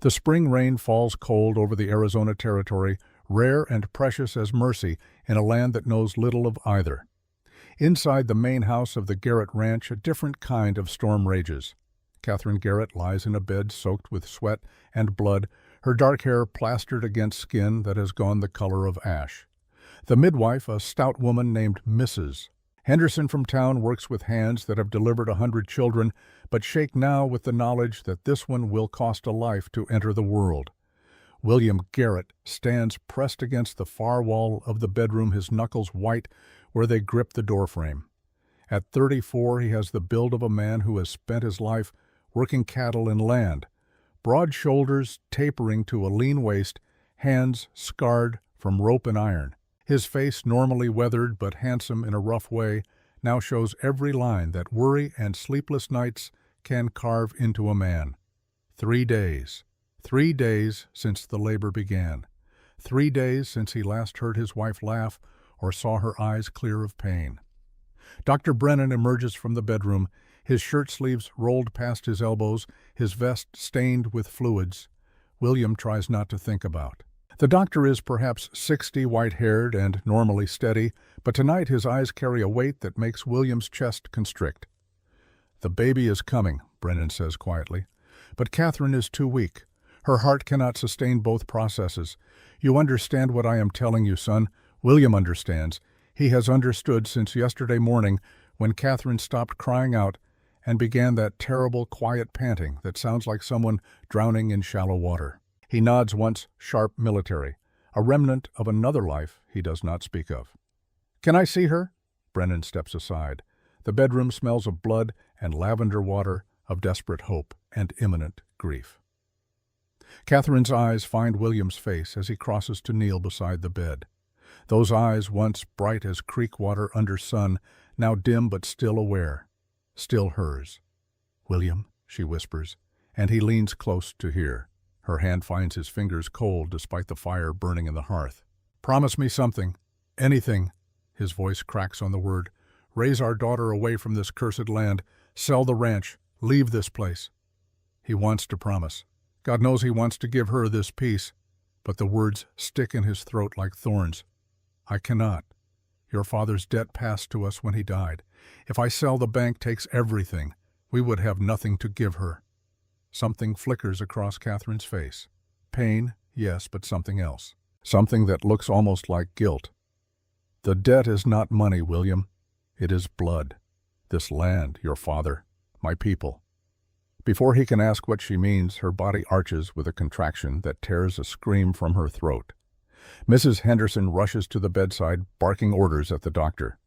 The spring rain falls cold over the Arizona territory, rare and precious as mercy in a land that knows little of either. Inside the main house of the Garrett Ranch, a different kind of storm rages. Catherine Garrett lies in a bed soaked with sweat and blood, her dark hair plastered against skin that has gone the color of ash. The midwife, a stout woman named Mrs. Henderson from town, works with hands that have delivered 100 children, but shake now with the knowledge that this one will cost a life to enter the world. William Garrett stands pressed against the far wall of the bedroom, his knuckles white where they grip the doorframe. At 34, he has the build of a man who has spent his life working cattle and land. Broad shoulders tapering to a lean waist, hands scarred from rope and iron. His face, normally weathered but handsome in a rough way, now shows every line that worry and sleepless nights can carve into a man. 3 days. 3 days since the labor began. 3 days since he last heard his wife laugh or saw her eyes clear of pain. Dr. Brennan emerges from the bedroom, his shirt sleeves rolled past his elbows, his vest stained with fluids. William tries not to think about. The doctor is perhaps 60, white-haired and normally steady, but tonight his eyes carry a weight that makes William's chest constrict. "The baby is coming," Brennan says quietly, "but Catherine is too weak. Her heart cannot sustain both processes. You understand what I am telling you, son." William understands. He has understood since yesterday morning when Catherine stopped crying out and began that terrible, quiet panting that sounds like someone drowning in shallow water. He nods once, sharp military, a remnant of another life he does not speak of. "Can I see her?" Brennan steps aside. The bedroom smells of blood and lavender water, of desperate hope and imminent grief. Catherine's eyes find William's face as he crosses to kneel beside the bed. Those eyes, once bright as creek water under sun, now dim but still aware. Still hers. "William," she whispers, and he leans close to hear. Her hand finds his fingers cold despite the fire burning in the hearth. "Promise me something. Anything." His voice cracks on the word. "Raise our daughter away from this cursed land. Sell the ranch. Leave this place." He wants to promise. God knows he wants to give her this peace, but the words stick in his throat like thorns. "I cannot. Your father's debt passed to us when he died. If I sell, the bank takes everything. We would have nothing to give her." Something flickers across Catherine's face. Pain, yes, but something else. Something that looks almost like guilt. "The debt is not money, William. It is blood. This land, your father, my people." Before he can ask what she means, her body arches with a contraction that tears a scream from her throat. Mrs. Henderson rushes to the bedside, barking orders at the doctor.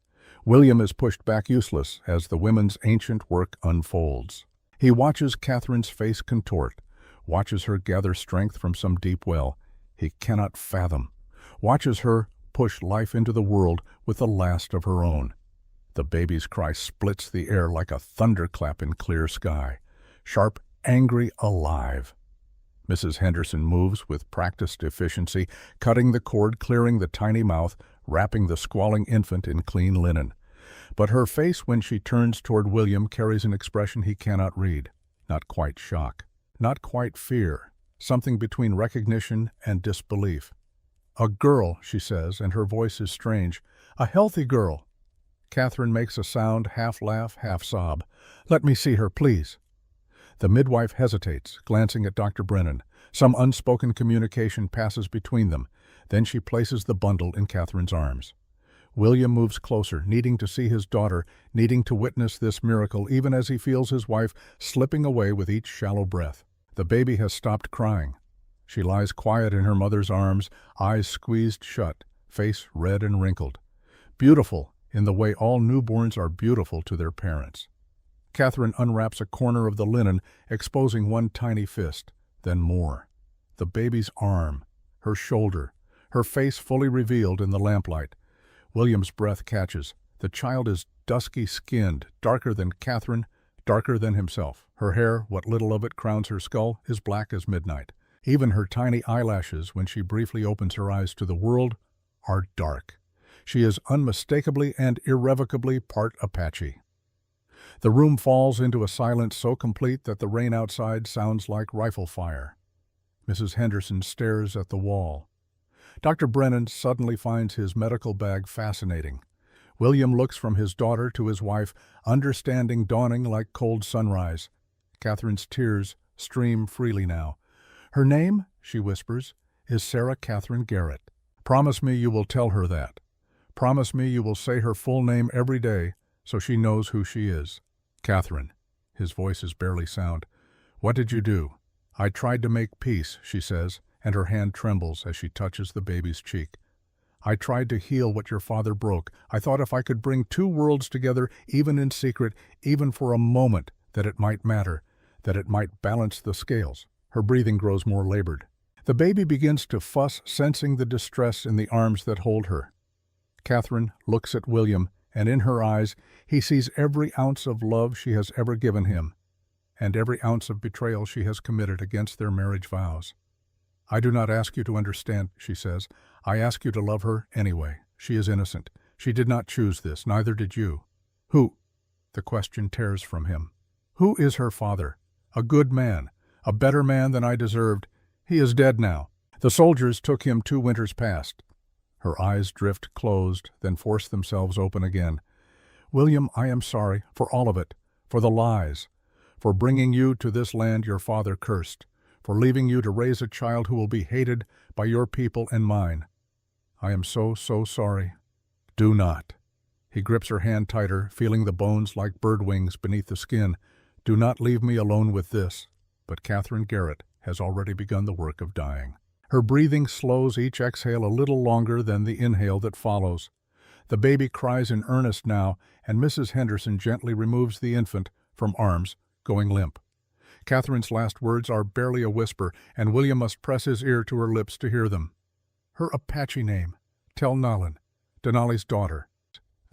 William is pushed back useless as the women's ancient work unfolds. He watches Catherine's face contort, watches her gather strength from some deep well he cannot fathom, watches her push life into the world with the last of her own. The baby's cry splits the air like a thunderclap in clear sky. Sharp, angry, alive. Mrs. Henderson moves with practiced efficiency, cutting the cord, clearing the tiny mouth, wrapping the squalling infant in clean linen. But her face when she turns toward William carries an expression he cannot read. Not quite shock, not quite fear, something between recognition and disbelief. "A girl," she says, and her voice is strange. "A healthy girl." Catherine makes a sound, half laugh, half sob. "Let me see her, please." The midwife hesitates, glancing at Dr. Brennan. Some unspoken communication passes between them. Then she places the bundle in Catherine's arms. William moves closer, needing to see his daughter, needing to witness this miracle, even as he feels his wife slipping away with each shallow breath. The baby has stopped crying. She lies quiet in her mother's arms, eyes squeezed shut, face red and wrinkled. Beautiful, in the way all newborns are beautiful to their parents. Catherine unwraps a corner of the linen, exposing one tiny fist, then more. The baby's arm, her shoulder, her face fully revealed in the lamplight. William's breath catches. The child is dusky-skinned, darker than Catherine, darker than himself. Her hair, what little of it crowns her skull, is black as midnight. Even her tiny eyelashes, when she briefly opens her eyes to the world, are dark. She is unmistakably and irrevocably part Apache. The room falls into a silence so complete that the rain outside sounds like rifle fire. Mrs. Henderson stares at the wall. Dr. Brennan suddenly finds his medical bag fascinating. William looks from his daughter to his wife, understanding dawning like cold sunrise. Catherine's tears stream freely now. "Her name," she whispers, "is Sarah Catherine Garrett. Promise me you will tell her that. Promise me you will say her full name every day so she knows who she is." "Catherine." His voice is barely sound. "What did you do?" "I tried to make peace," she says, and her hand trembles as she touches the baby's cheek. "I tried to heal what your father broke. I thought if I could bring two worlds together, even in secret, even for a moment, that it might matter, that it might balance the scales." Her breathing grows more labored. The baby begins to fuss, sensing the distress in the arms that hold her. Catherine looks at William, and in her eyes he sees every ounce of love she has ever given him, and every ounce of betrayal she has committed against their marriage vows. "I do not ask you to understand," she says. "I ask you to love her anyway. She is innocent. She did not choose this, neither did you." "Who?" The question tears from him. "Who is her father? A good man, a better man than I deserved. He is dead now. The soldiers took him 2 winters past." Her eyes drift closed, then force themselves open again. "William, I am sorry for all of it, for the lies, for bringing you to this land your father cursed, for leaving you to raise a child who will be hated by your people and mine. I am so sorry. Do not." He grips her hand tighter, feeling the bones like bird wings beneath the skin. "Do not leave me alone with this." But Catherine Garrett has already begun the work of dying. Her breathing slows each exhale a little longer than the inhale that follows. The baby cries in earnest now, and Mrs. Henderson gently removes the infant from arms, going limp. Catherine's last words are barely a whisper, and William must press his ear to her lips to hear them. "Her Apache name. Tell Nalin, Denali's daughter."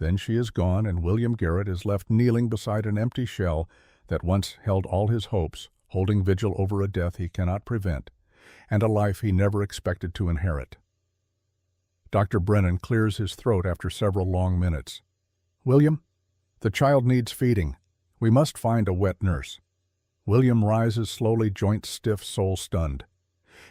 Then she is gone, and William Garrett is left kneeling beside an empty shell that once held all his hopes, holding vigil over a death he cannot prevent, and a life he never expected to inherit. Dr. Brennan clears his throat after several long minutes. "William, the child needs feeding. We must find a wet nurse." William rises slowly, joints stiff, soul stunned.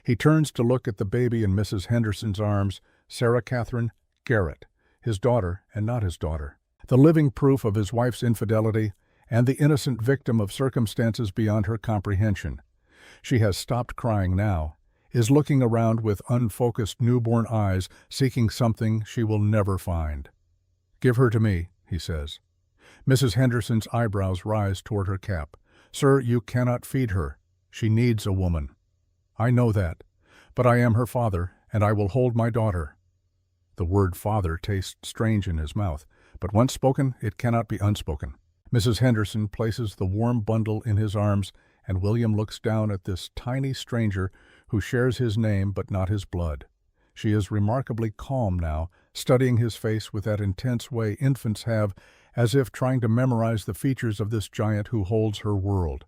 He turns to look at the baby in Mrs. Henderson's arms, Sarah Catherine Garrett, his daughter and not his daughter, the living proof of his wife's infidelity and the innocent victim of circumstances beyond her comprehension. She has stopped crying now, is looking around with unfocused newborn eyes, seeking something she will never find. "Give her to me," he says. Mrs. Henderson's eyebrows rise toward her cap. "Sir, you cannot feed her. She needs a woman." "I know that, but I am her father, and I will hold my daughter." The word father tastes strange in his mouth, but once spoken, it cannot be unspoken. Mrs. Henderson places the warm bundle in his arms, and William looks down at this tiny stranger who shares his name but not his blood. She is remarkably calm now, studying his face with that intense way infants have, as if trying to memorize the features of this giant who holds her world.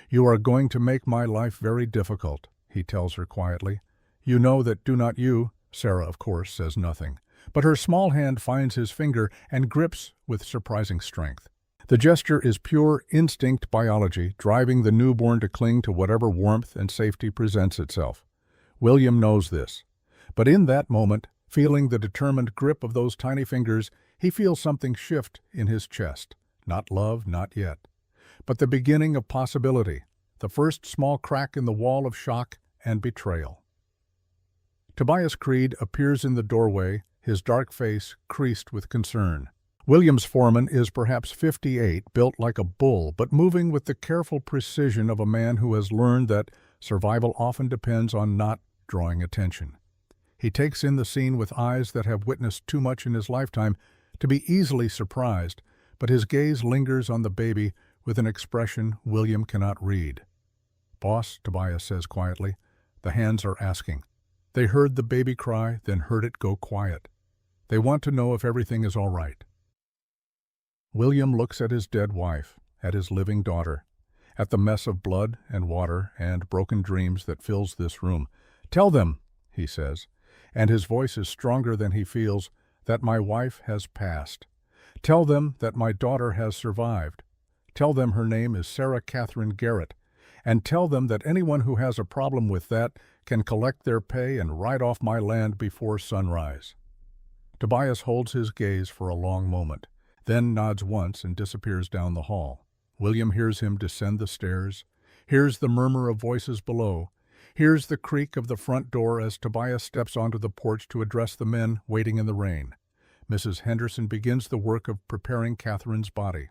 "You are going to make my life very difficult," he tells her quietly. "You know that do not you?" Sarah, of course, says nothing, but her small hand finds his finger and grips with surprising strength. The gesture is pure instinct biology, driving the newborn to cling to whatever warmth and safety presents itself. William knows this. But in that moment, feeling the determined grip of those tiny fingers, he feels something shift in his chest. Not love, not yet. But the beginning of possibility, the first small crack in the wall of shock and betrayal. Tobias Creed appears in the doorway, his dark face creased with concern. William's foreman is perhaps 58, built like a bull, but moving with the careful precision of a man who has learned that survival often depends on not drawing attention. He takes in the scene with eyes that have witnessed too much in his lifetime to be easily surprised, but his gaze lingers on the baby with an expression William cannot read. "Boss," Tobias says quietly, "the hands are asking. They heard the baby cry, then heard it go quiet. They want to know if everything is all right." William looks at his dead wife, at his living daughter, at the mess of blood and water and broken dreams that fills this room. "Tell them," he says, and his voice is stronger than he feels, "that my wife has passed. Tell them that my daughter has survived. Tell them her name is Sarah Catherine Garrett, and tell them that anyone who has a problem with that can collect their pay and ride off my land before sunrise." Tobias holds his gaze for a long moment, then nods once and disappears down the hall. William hears him descend the stairs, hears the murmur of voices below, hears the creak of the front door as Tobias steps onto the porch to address the men waiting in the rain. Mrs. Henderson begins the work of preparing Catherine's body.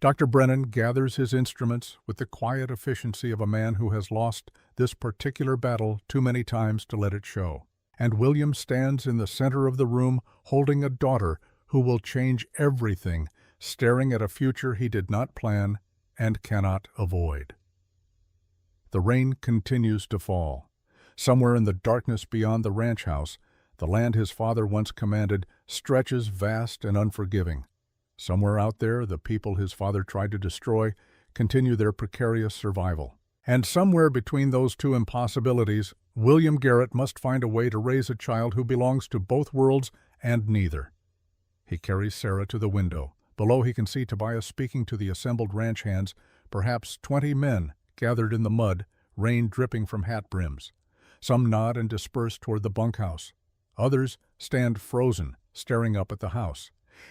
Dr. Brennan gathers his instruments with the quiet efficiency of a man who has lost this particular battle too many times to let it show. And William stands in the center of the room holding a daughter who will change everything, staring at a future he did not plan and cannot avoid. The rain continues to fall. Somewhere in the darkness beyond the ranch house, the land his father once commanded stretches vast and unforgiving. Somewhere out there, the people his father tried to destroy continue their precarious survival. And somewhere between those two impossibilities, William Garrett must find a way to raise a child who belongs to both worlds and neither. He carries Sarah to the window. Below he can see Tobias speaking to the assembled ranch hands, perhaps 20 men gathered in the mud, rain dripping from hat brims. Some nod and disperse toward the bunkhouse. Others stand frozen, staring up at the house.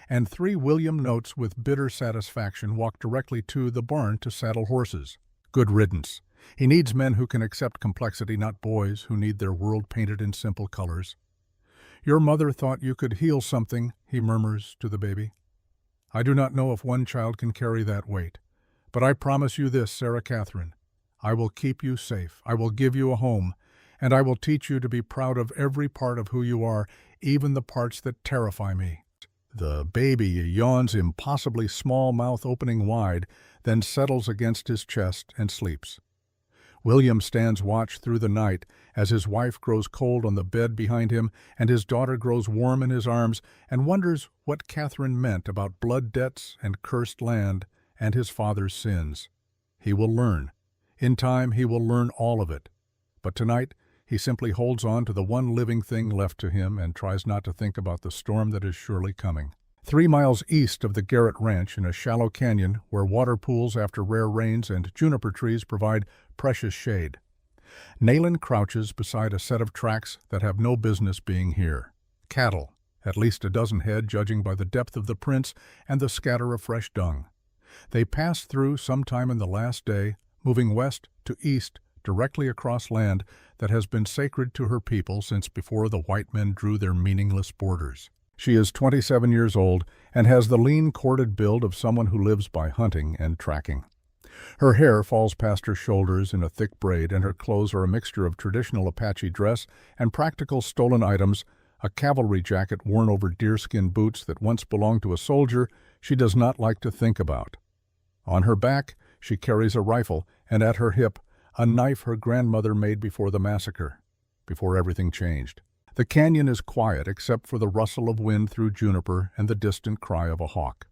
And 3 William notes with bitter satisfaction walk directly to the barn to saddle horses. Good riddance. He needs men who can accept complexity, not boys who need their world painted in simple colors. "Your mother thought you could heal something," he murmurs to the baby. "I do not know if one child can carry that weight. But I promise you this, Sarah Catherine. I will keep you safe. I will give you a home. And I will teach you to be proud of every part of who you are, even the parts that terrify me." The baby yawns impossibly small, mouth opening wide, then settles against his chest and sleeps. William stands watch through the night as his wife grows cold on the bed behind him and his daughter grows warm in his arms, and wonders what Catherine meant about blood debts and cursed land and his father's sins. He will learn. In time he will learn all of it. But tonight he simply holds on to the one living thing left to him and tries not to think about the storm that is surely coming. 3 miles east of the Garrett Ranch, in a shallow canyon where water pools after rare rains and juniper trees provide precious shade, Nayland crouches beside a set of tracks that have no business being here. Cattle, at least a dozen head judging by the depth of the prints and the scatter of fresh dung. They passed through sometime in the last day, moving west to east directly across land that has been sacred to her people since before the white men drew their meaningless borders. She is 27 years old and has the lean, corded build of someone who lives by hunting and tracking. Her hair falls past her shoulders in a thick braid, and her clothes are a mixture of traditional Apache dress and practical stolen items, a cavalry jacket worn over deerskin boots that once belonged to a soldier she does not like to think about. On her back, she carries a rifle, and at her hip, a knife her grandmother made before the massacre, before everything changed. The canyon is quiet except for the rustle of wind through juniper and the distant cry of a hawk.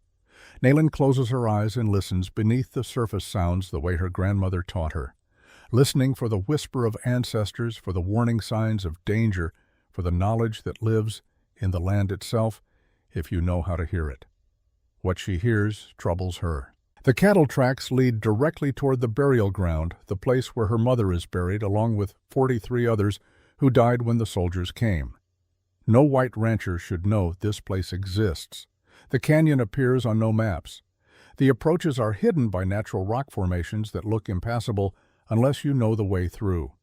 Nayland closes her eyes and listens beneath the surface sounds the way her grandmother taught her, listening for the whisper of ancestors, for the warning signs of danger, for the knowledge that lives in the land itself, if you know how to hear it. What she hears troubles her. The cattle tracks lead directly toward the burial ground, the place where her mother is buried, along with 43 others who died when the soldiers came. No white rancher should know this place exists. The canyon appears on no maps. The approaches are hidden by natural rock formations that look impassable unless you know the way through.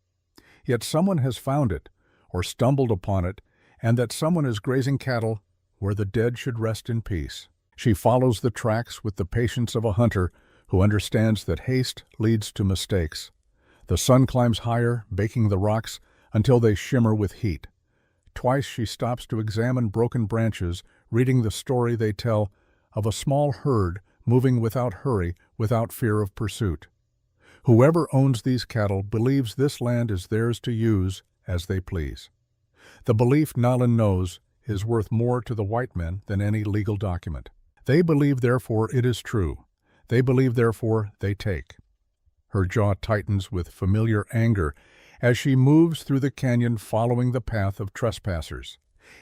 Yet someone has found it, or stumbled upon it, and that someone is grazing cattle where the dead should rest in peace. She follows the tracks with the patience of a hunter who understands that haste leads to mistakes. The sun climbs higher, baking the rocks until they shimmer with heat. Twice she stops to examine broken branches, reading the story they tell of a small herd moving without hurry, without fear of pursuit. Whoever owns these cattle believes this land is theirs to use as they please. The belief, Nayland knows, is worth more to the white men than any legal document. They believe, therefore, it is true. They believe, therefore, they take. Her jaw tightens with familiar anger as she moves through the canyon following the path of trespassers.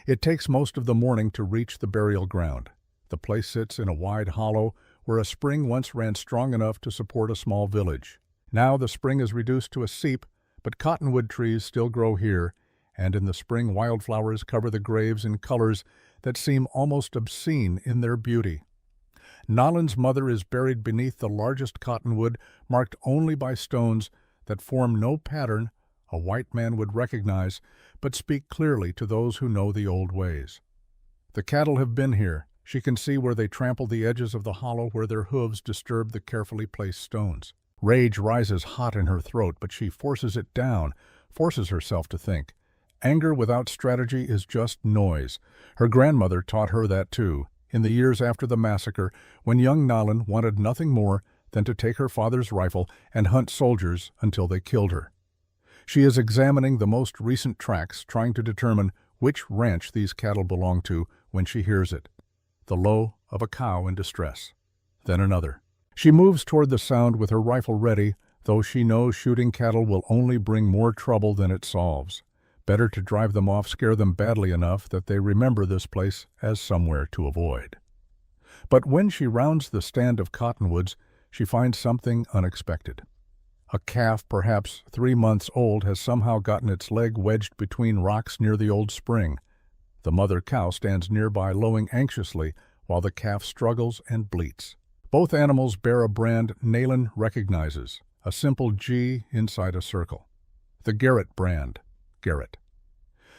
It takes most of the morning to reach the burial ground. The place sits in a wide hollow where a spring once ran strong enough to support a small village. Now the spring is reduced to a seep, but cottonwood trees still grow here, and in the spring wildflowers cover the graves in colors that seem almost obscene in their beauty. Nalan's mother is buried beneath the largest cottonwood, marked only by stones that form no pattern a white man would recognize, but speak clearly to those who know the old ways. The cattle have been here. She can see where they trample the edges of the hollow where their hooves disturb the carefully placed stones. Rage rises hot in her throat, but she forces it down, forces herself to think. Anger without strategy is just noise. Her grandmother taught her that too, in the years after the massacre, when young Nalan wanted nothing more than to take her father's rifle and hunt soldiers until they killed her. She is examining the most recent tracks, trying to determine which ranch these cattle belong to when she hears it. The low of a cow in distress. Then another. She moves toward the sound with her rifle ready, though she knows shooting cattle will only bring more trouble than it solves. Better to drive them off, scare them badly enough that they remember this place as somewhere to avoid. But when she rounds the stand of cottonwoods, she finds something unexpected. A calf, perhaps 3 months old, has somehow gotten its leg wedged between rocks near the old spring. The mother cow stands nearby, lowing anxiously, while the calf struggles and bleats. Both animals bear a brand Nalan recognizes, a simple G inside a circle. The Garrett brand. Garrett.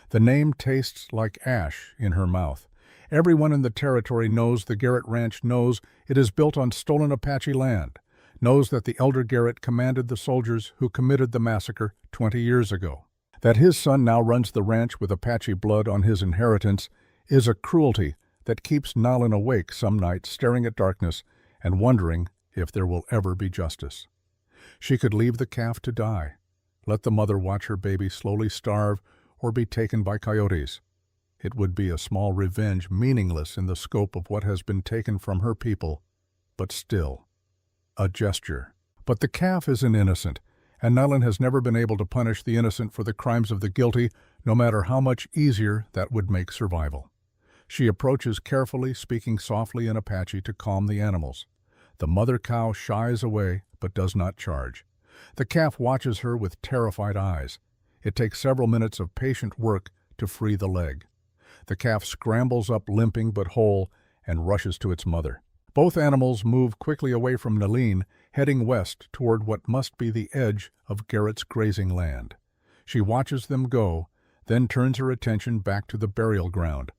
The name tastes like ash in her mouth. Everyone in the territory knows the Garrett Ranch, knows it is built on stolen Apache land, knows that the elder Garrett commanded the soldiers who committed the massacre 20 years ago. That his son now runs the ranch with Apache blood on his inheritance is a cruelty that keeps Nalan awake some nights, staring at darkness and wondering if there will ever be justice. She could leave the calf to die, let the mother watch her baby slowly starve or be taken by coyotes. It would be a small revenge, meaningless in the scope of what has been taken from her people, but still, a gesture. But the calf is an innocent, and Nalan has never been able to punish the innocent for the crimes of the guilty, no matter how much easier that would make survival. She approaches carefully, speaking softly in Apache to calm the animals. The mother cow shies away, but does not charge. The calf watches her with terrified eyes. It takes several minutes of patient work to free the leg. The calf scrambles up limping but whole and rushes to its mother. Both animals move quickly away from Nalan, heading west toward what must be the edge of Garrett's grazing land. She watches them go, then turns her attention back to the burial ground.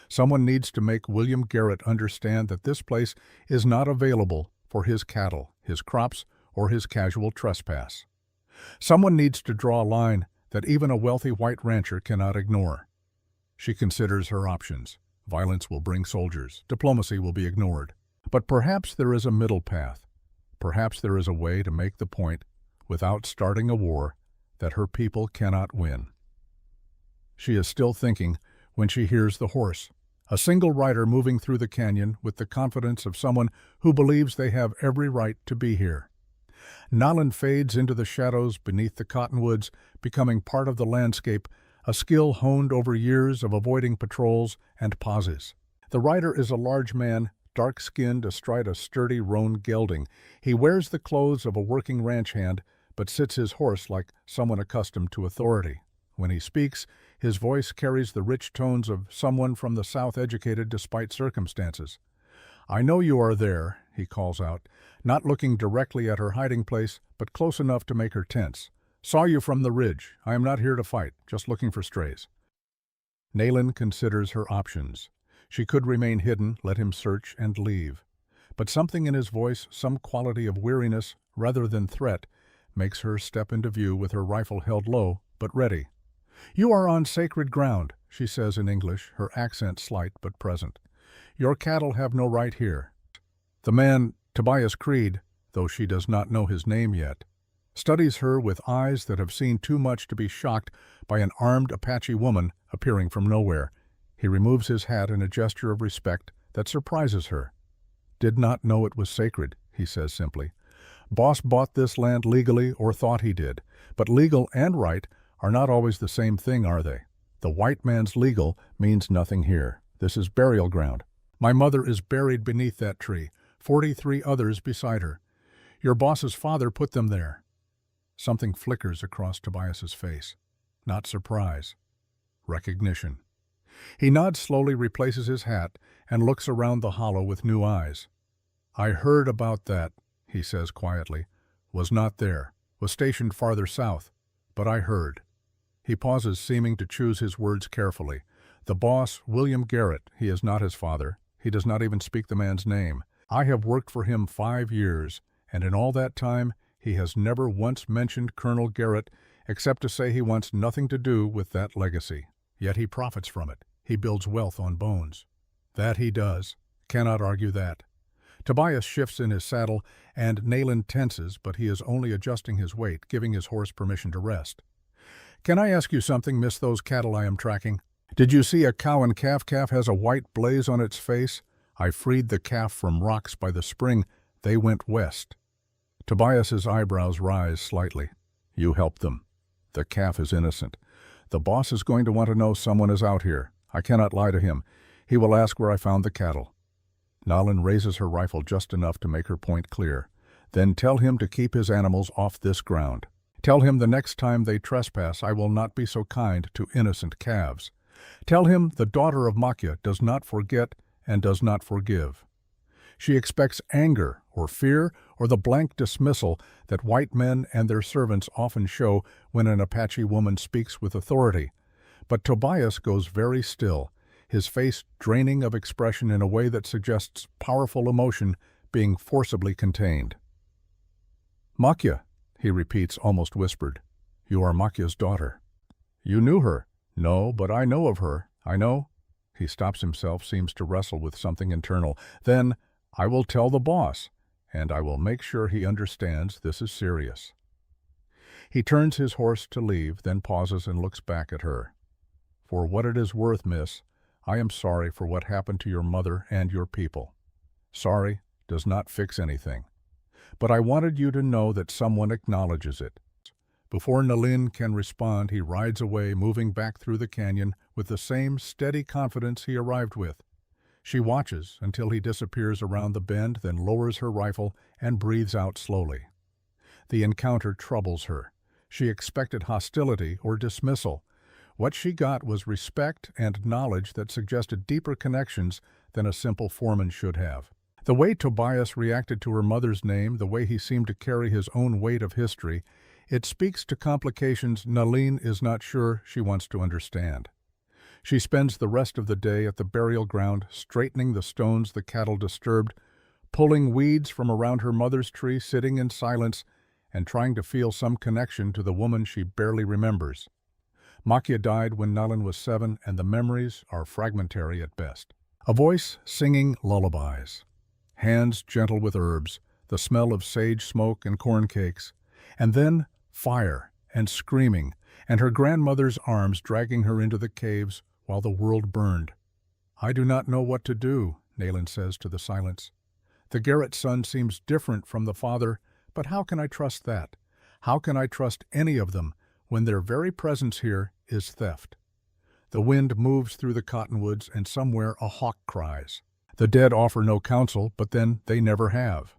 Someone needs to make William Garrett understand that this place is not available for his cattle, his crops, or his casual trespass. Someone needs to draw a line that even a wealthy white rancher cannot ignore. She considers her options. Violence will bring soldiers. Diplomacy will be ignored. But perhaps there is a middle path. Perhaps there is a way to make the point, without starting a war, that her people cannot win. She is still thinking when she hears the horse, a single rider moving through the canyon with the confidence of someone who believes they have every right to be here. Nalan fades into the shadows beneath the cottonwoods, becoming part of the landscape, a skill honed over years of avoiding patrols and pauses. The rider is a large man, dark-skinned astride a sturdy roan gelding. He wears the clothes of a working ranch hand, but sits his horse like someone accustomed to authority. When he speaks, his voice carries the rich tones of someone from the South, educated despite circumstances. "I know you are there," he calls out, not looking directly at her hiding place, but close enough to make her tense. "Saw you from the ridge. I am not here to fight, just looking for strays." Nalan considers her options. She could remain hidden, let him search, and leave. But something in his voice, some quality of weariness rather than threat, makes her step into view with her rifle held low, but ready. "You are on sacred ground," she says in English, her accent slight but present. "Your cattle have no right here." The man, Tobias Creed, though she does not know his name yet, studies her with eyes that have seen too much to be shocked by an armed Apache woman appearing from nowhere. He removes his hat in a gesture of respect that surprises her. "Did not know it was sacred," he says simply. "Boss bought this land legally, or thought he did. But legal and right are not always the same thing, are they? The white man's legal means nothing here. This is burial ground. My mother is buried beneath that tree, 43 others beside her. Your boss's father put them there. Something flickers across Tobias's face. Not surprise. Recognition. He nods slowly, replaces his hat, and looks around the hollow with new eyes. "I heard about that," he says quietly. "Was not there. Was stationed farther south. But I heard." He pauses, seeming to choose his words carefully. "The boss, William Garrett, he is not his father. He does not even speak the man's name. I have worked for him 5 years, and in all that time he has never once mentioned Colonel Garrett except to say he wants nothing to do with that legacy. Yet he profits from it. He builds wealth on bones." "That he does. Cannot argue that." Tobias shifts in his saddle, and Nayland tenses, but he is only adjusting his weight, giving his horse permission to rest. "Can I ask you something, miss? Those cattle I am tracking. Did you see a cow and calf? Calf has a white blaze on its face. I freed the calf from rocks by the spring. They went west." Tobias's eyebrows rise slightly. "You helped them. The calf is innocent. The boss is going to want to know someone is out here. I cannot lie to him. He will ask where I found the cattle." Nalin raises her rifle just enough to make her point clear. "Then tell him to keep his animals off this ground. Tell him the next time they trespass I will not be so kind to innocent calves. Tell him the daughter of Makya does not forget and does not forgive. She expects anger or fear or the blank dismissal that white men and their servants often show when an Apache woman speaks with authority. But Tobias goes very still, his face draining of expression in a way that suggests powerful emotion being forcibly contained. "Makya," he repeats, almost whispered. "You are Makya's daughter." "You knew her?" "No, but I know of her. I know." He stops himself, seems to wrestle with something internal. "Then I will tell the boss, and I will make sure he understands this is serious." He turns his horse to leave, then pauses and looks back at her. "For what it is worth, miss, I am sorry for what happened to your mother and your people. Sorry does not fix anything. But I wanted you to know that someone acknowledges it." Before Nalin can respond, he rides away, moving back through the canyon with the same steady confidence he arrived with. She watches until he disappears around the bend, then lowers her rifle and breathes out slowly. The encounter troubles her. She expected hostility or dismissal. What she got was respect and knowledge that suggested deeper connections than a simple foreman should have. The way Tobias reacted to her mother's name, the way he seemed to carry his own weight of history, it speaks to complications Nalin is not sure she wants to understand. She spends the rest of the day at the burial ground, straightening the stones the cattle disturbed, pulling weeds from around her mother's tree, sitting in silence, and trying to feel some connection to the woman she barely remembers. Makya died when Nalin was 7, and the memories are fragmentary at best. A voice singing lullabies. Hands gentle with herbs, the smell of sage smoke and corn cakes, and then fire and screaming, and her grandmother's arms dragging her into the caves while the world burned. "I do not know what to do," Nayland says to the silence. "The Garrett son seems different from the father, but how can I trust that? How can I trust any of them when their very presence here is theft?" The wind moves through the cottonwoods, and somewhere a hawk cries. The dead offer no counsel, but then they never have.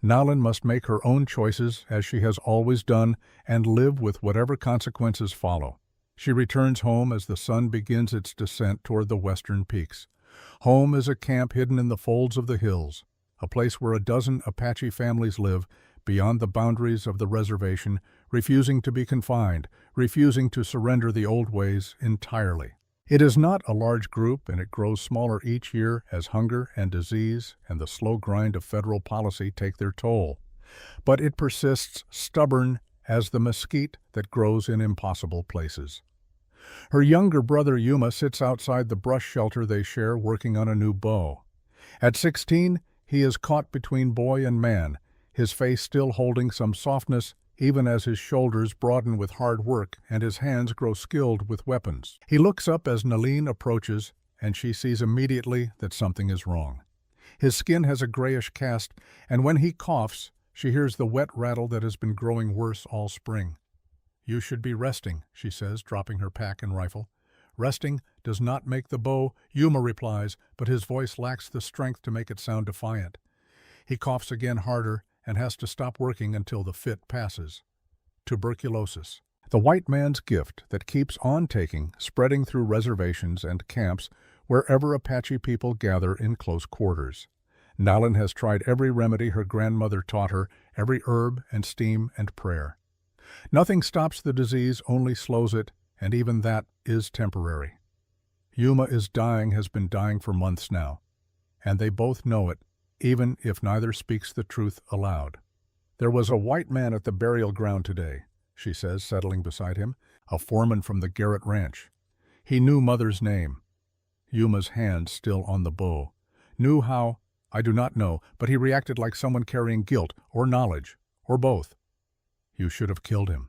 Nalin must make her own choices, as she has always done, and live with whatever consequences follow. She returns home as the sun begins its descent toward the western peaks. Home is a camp hidden in the folds of the hills, a place where a dozen Apache families live, beyond the boundaries of the reservation, refusing to be confined, refusing to surrender the old ways entirely. It is not a large group, and it grows smaller each year as hunger and disease and the slow grind of federal policy take their toll. But it persists stubborn as the mesquite that grows in impossible places. Her younger brother Yuma sits outside the brush shelter they share, working on a new bow. At 16, he is caught between boy and man, his face still holding some softness, even as his shoulders broaden with hard work and his hands grow skilled with weapons. He looks up as Nalin approaches, and she sees immediately that something is wrong. His skin has a grayish cast, and when he coughs, she hears the wet rattle that has been growing worse all spring. "You should be resting," she says, dropping her pack and rifle. "Resting does not make the bow," Yuma replies, but his voice lacks the strength to make it sound defiant. He coughs again harder and has to stop working until the fit passes. tuberculosis. The white man's gift that keeps on taking, spreading through reservations and camps wherever Apache people gather in close quarters. Nalin has tried every remedy her grandmother taught her, every herb and steam and prayer. Nothing stops the disease, only slows it, and even that is temporary. Yuma is dying, has been dying for months now, and they both know it, even if neither speaks the truth aloud. "There was a white man at the burial ground today," she says, settling beside him, "a foreman from the Garrett Ranch. He knew Mother's name." Yuma's hand still on the bow. "Knew how? I do not know, but he reacted like someone carrying guilt, or knowledge, or both." "You should have killed him.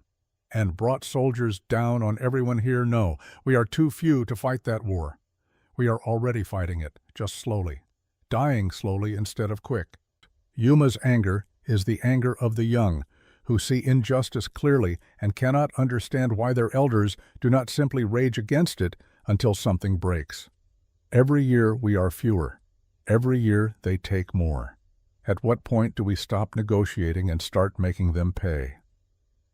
And brought soldiers down on everyone here? No, we are too few to fight that war. We are already fighting it, just slowly. Dying slowly instead of quick." Yuma's anger is the anger of the young, who see injustice clearly and cannot understand why their elders do not simply rage against it until something breaks. Every year we are fewer. Every year they take more. At what point do we stop negotiating and start making them pay?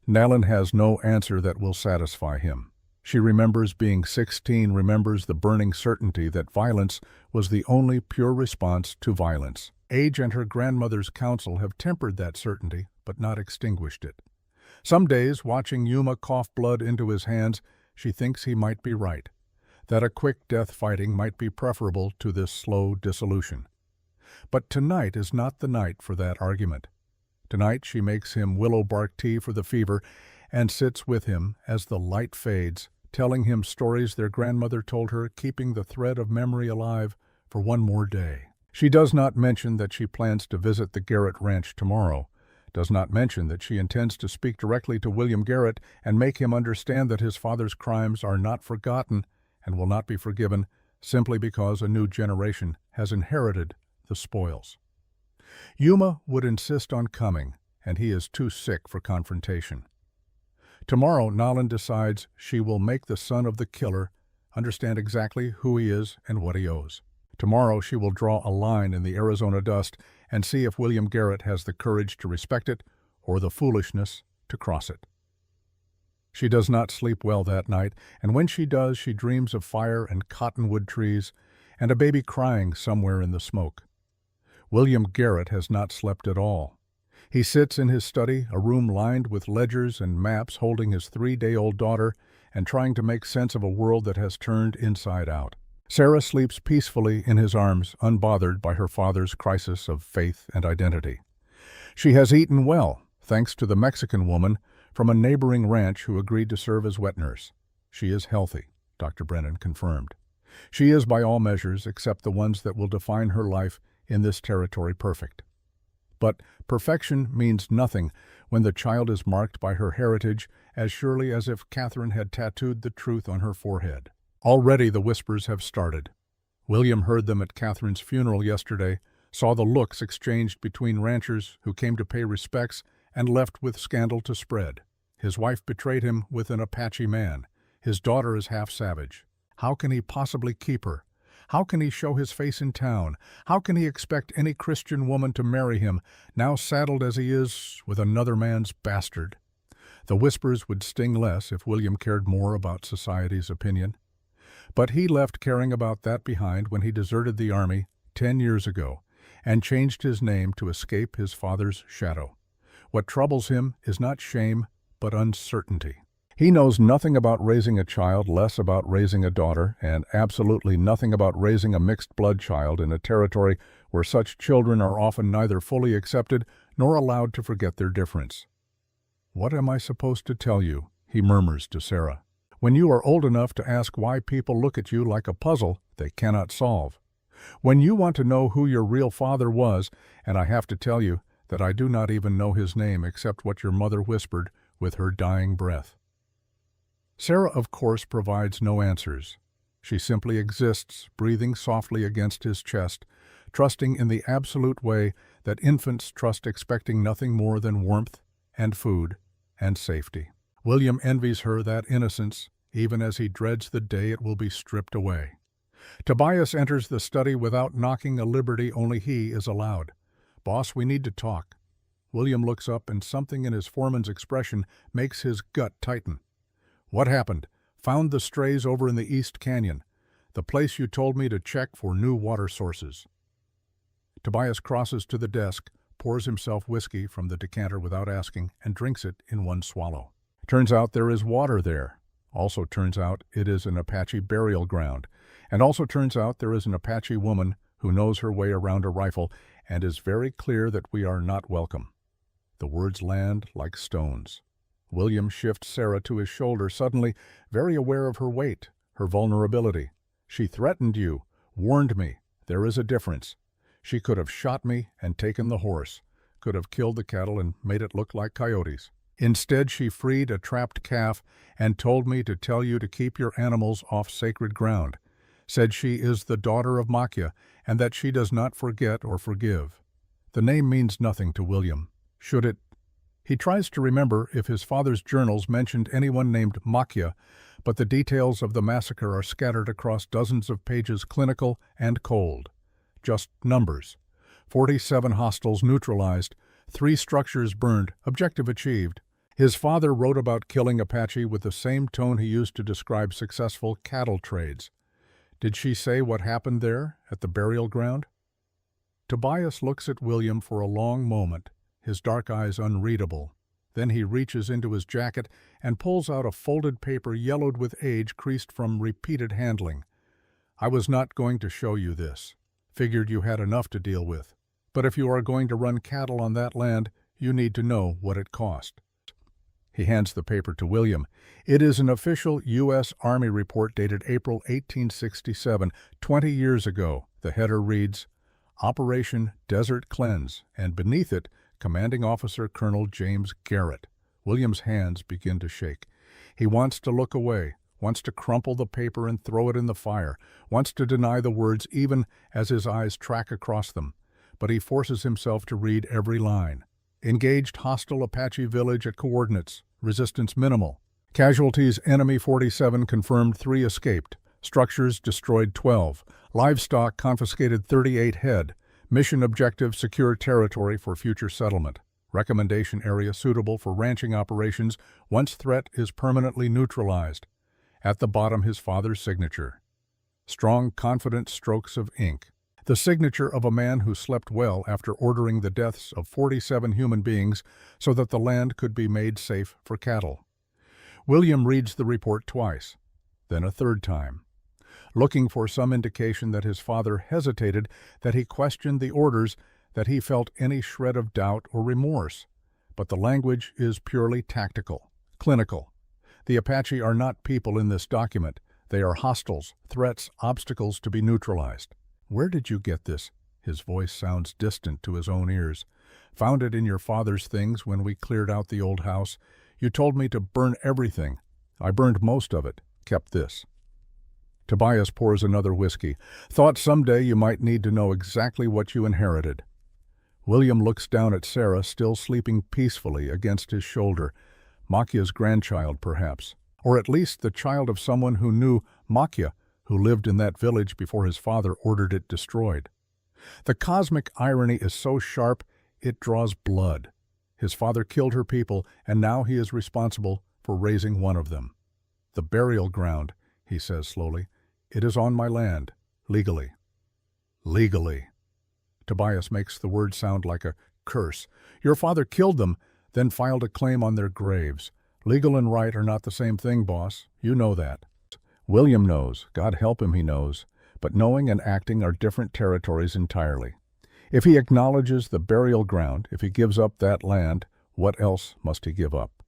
Nalin has no answer that will satisfy him. She remembers being 16, remembers the burning certainty that violence was the only pure response to violence. Age and her grandmother's counsel have tempered that certainty, but not extinguished it. Some days, watching Yuma cough blood into his hands, she thinks he might be right, that a quick death fighting might be preferable to this slow dissolution. But tonight is not the night for that argument. Tonight she makes him willow bark tea for the fever and sits with him as the light fades, telling him stories their grandmother told her, keeping the thread of memory alive for one more day. She does not mention that she plans to visit the Garrett Ranch tomorrow, does not mention that she intends to speak directly to William Garrett and make him understand that his father's crimes are not forgotten and will not be forgiven simply because a new generation has inherited the spoils. Yuma would insist on coming, and he is too sick for confrontation. Tomorrow, Nalin decides she will make the son of the killer understand exactly who he is and what he owes. Tomorrow she will draw a line in the Arizona dust and see if William Garrett has the courage to respect it or the foolishness to cross it. She does not sleep well that night, and when she does, she dreams of fire and cottonwood trees and a baby crying somewhere in the smoke. William Garrett has not slept at all. He sits in his study, a room lined with ledgers and maps, holding his 3-day-old daughter and trying to make sense of a world that has turned inside out. Sarah sleeps peacefully in his arms, unbothered by her father's crisis of faith and identity. She has eaten well, thanks to the Mexican woman from a neighboring ranch who agreed to serve as wet nurse. She is healthy, Dr. Brennan confirmed. She is, by all measures, except the ones that will define her life in this territory, perfect. But perfection means nothing when the child is marked by her heritage as surely as if Catherine had tattooed the truth on her forehead. Already the whispers have started. William heard them at Catherine's funeral yesterday, saw the looks exchanged between ranchers who came to pay respects and left with scandal to spread. His wife betrayed him with an Apache man. His daughter is half savage. How can he possibly keep her? How can he show his face in town? How can he expect any Christian woman to marry him, now saddled as he is with another man's bastard? The whispers would sting less if William cared more about society's opinion. But he left caring about that behind when he deserted the army 10 years ago and changed his name to escape his father's shadow. What troubles him is not shame, but uncertainty. He knows nothing about raising a child, less about raising a daughter, and absolutely nothing about raising a mixed-blood child in a territory where such children are often neither fully accepted nor allowed to forget their difference. "What am I supposed to tell you?" he murmurs to Sarah. "When you are old enough to ask why people look at you like a puzzle they cannot solve. When you want to know who your real father was, and I have to tell you that I do not even know his name except what your mother whispered with her dying breath." Sarah, of course, provides no answers. She simply exists, breathing softly against his chest, trusting in the absolute way that infants trust, expecting nothing more than warmth and food and safety. William envies her that innocence, even as he dreads the day it will be stripped away. Tobias enters the study without knocking, a liberty only he is allowed. "Boss, we need to talk." William looks up, and something in his foreman's expression makes his gut tighten. "What happened?" "Found the strays over in the East Canyon, the place you told me to check for new water sources." Tobias crosses to the desk, pours himself whiskey from the decanter without asking, and drinks it in one swallow. Turns out there is water there. Also turns out it is an Apache burial ground. And also turns out there is an Apache woman who knows her way around a rifle and is very clear that we are not welcome. The words land like stones. William shifts Sarah to his shoulder, suddenly very aware of her weight, her vulnerability. "She threatened you, warned me. There is a difference. She could have shot me and taken the horse, could have killed the cattle and made it look like coyotes. Instead, she freed a trapped calf and told me to tell you to keep your animals off sacred ground. Said she is the daughter of Makya and that she does not forget or forgive." The name means nothing to William. Should it? He tries to remember if his father's journals mentioned anyone named Makya, but the details of the massacre are scattered across dozens of pages, clinical and cold. Just numbers. 47 hostiles neutralized, 3 structures burned, objective achieved. His father wrote about killing Apache with the same tone he used to describe successful cattle trades. Did she say what happened there, at the burial ground? Tobias looks at William for a long moment, his dark eyes unreadable. Then he reaches into his jacket and pulls out a folded paper yellowed with age, creased from repeated handling. "I was not going to show you this. Figured you had enough to deal with. But if you are going to run cattle on that land, you need to know what it cost." He hands the paper to William. It is an official U.S. Army report dated April 1867, 20 years ago. The header reads, "Operation Desert Cleanse," and beneath it, Commanding Officer Colonel James Garrett. William's hands begin to shake. He wants to look away, wants to crumple the paper and throw it in the fire, wants to deny the words even as his eyes track across them. But he forces himself to read every line. Engaged hostile Apache village at coordinates. Resistance minimal. Casualties enemy 47, confirmed 3 escaped. Structures destroyed 12. Livestock confiscated 38 head. Mission objective secure territory for future settlement. Recommendation area suitable for ranching operations once threat is permanently neutralized. At the bottom, his father's signature. Strong, confident strokes of ink. The signature of a man who slept well after ordering the deaths of 47 human beings so that the land could be made safe for cattle. William reads the report twice, then a third time, looking for some indication that his father hesitated, that he questioned the orders, that he felt any shred of doubt or remorse. But the language is purely tactical, clinical. The Apache are not people in this document. They are hostiles, threats, obstacles to be neutralized. "Where did you get this?" His voice sounds distant to his own ears. "Found it in your father's things when we cleared out the old house. You told me to burn everything. I burned most of it, kept this." Tobias pours another whiskey. "Thought someday you might need to know exactly what you inherited." William looks down at Sarah, still sleeping peacefully against his shoulder. Makya's grandchild, perhaps. Or at least the child of someone who knew Makya, who lived in that village before his father ordered it destroyed. The cosmic irony is so sharp, it draws blood. His father killed her people, and now he is responsible for raising one of them. "The burial ground," he says slowly. "It is on my land, legally." Legally. Tobias makes the word sound like a curse. "Your father killed them, then filed a claim on their graves. Legal and right are not the same thing, boss. You know that." William knows. God help him, he knows. But knowing and acting are different territories entirely. If he acknowledges the burial ground, if he gives up that land, what else must he give up?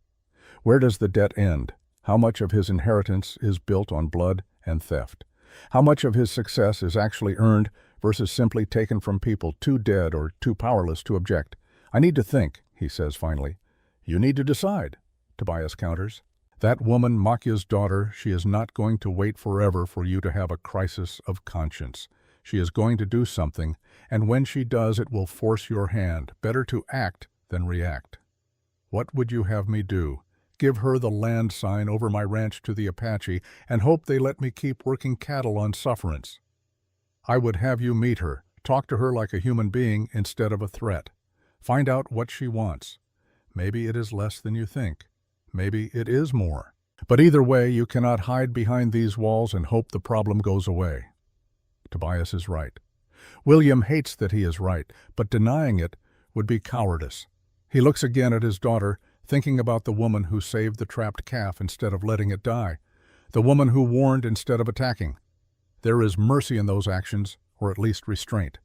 Where does the debt end? How much of his inheritance is built on blood and theft? How much of his success is actually earned versus simply taken from people too dead or too powerless to object? "I need to think," he says finally. "You need to decide," Tobias counters. "That woman, Makya's daughter, she is not going to wait forever for you to have a crisis of conscience. She is going to do something, and when she does, it will force your hand. Better to act than react." "What would you have me do? Give her the land sign over my ranch to the Apache and hope they let me keep working cattle on sufferance?" "I would have you meet her, talk to her like a human being instead of a threat. Find out what she wants. Maybe it is less than you think. Maybe it is more. But either way, you cannot hide behind these walls and hope the problem goes away. Tobias is right. William hates that he is right, but denying it would be cowardice. He looks again at his daughter, thinking about the woman who saved the trapped calf instead of letting it die, the woman who warned instead of attacking. There is mercy in those actions, or at least restraint.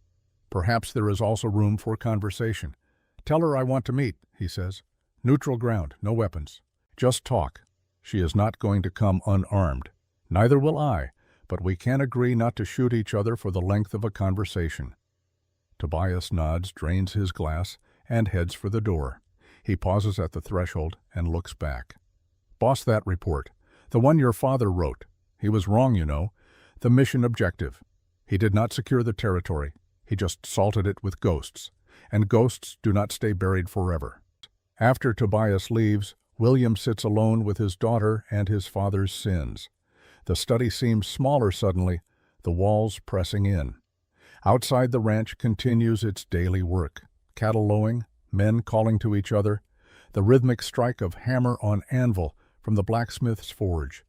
Perhaps there is also room for conversation. "Tell her I want to meet," he says. "Neutral ground, no weapons. Just talk. She is not going to come unarmed. Neither will I, but we can agree not to shoot each other for the length of a conversation." Tobias nods, drains his glass, and heads for the door. He pauses at the threshold and looks back. "Boss, that report. The one your father wrote. He was wrong, you know. The mission objective. He did not secure the territory. He just salted it with ghosts. And ghosts do not stay buried forever." After Tobias leaves, William sits alone with his daughter and his father's sins. The study seems smaller suddenly, the walls pressing in. Outside the ranch continues its daily work. Cattle lowing, men calling to each other, the rhythmic strike of hammer on anvil from the blacksmith's forge.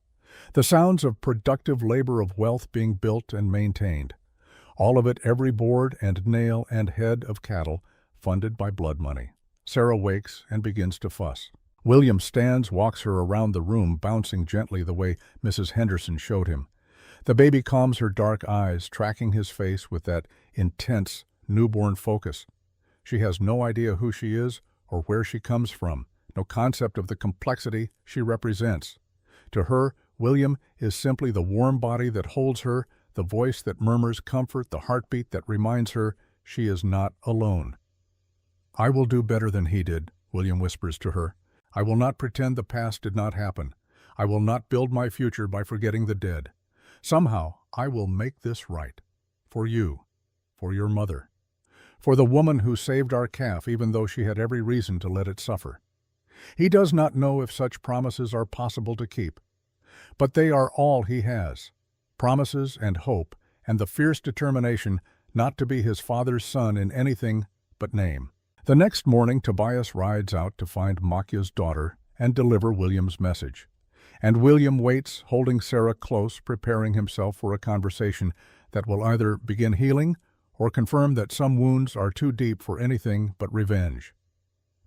The sounds of productive labor of wealth being built and maintained. All of it, every board and nail and head of cattle, funded by blood money. Sarah wakes and begins to fuss. William stands, walks her around the room, bouncing gently the way Mrs. Henderson showed him. The baby calms her dark eyes, tracking his face with that intense, newborn focus. She has no idea who she is or where she comes from, no concept of the complexity she represents. To her, William is simply the warm body that holds her, the voice that murmurs comfort, the heartbeat that reminds her she is not alone. "I will do better than he did," William whispers to her. "I will not pretend the past did not happen. I will not build my future by forgetting the dead. Somehow, I will make this right. For you, for your mother, for the woman who saved our calf even though she had every reason to let it suffer." He does not know if such promises are possible to keep, but they are all he has. Promises and hope, and the fierce determination not to be his father's son in anything but name. The next morning, Tobias rides out to find Makya's daughter and deliver William's message. And William waits, holding Sarah close, preparing himself for a conversation that will either begin healing or confirm that some wounds are too deep for anything but revenge.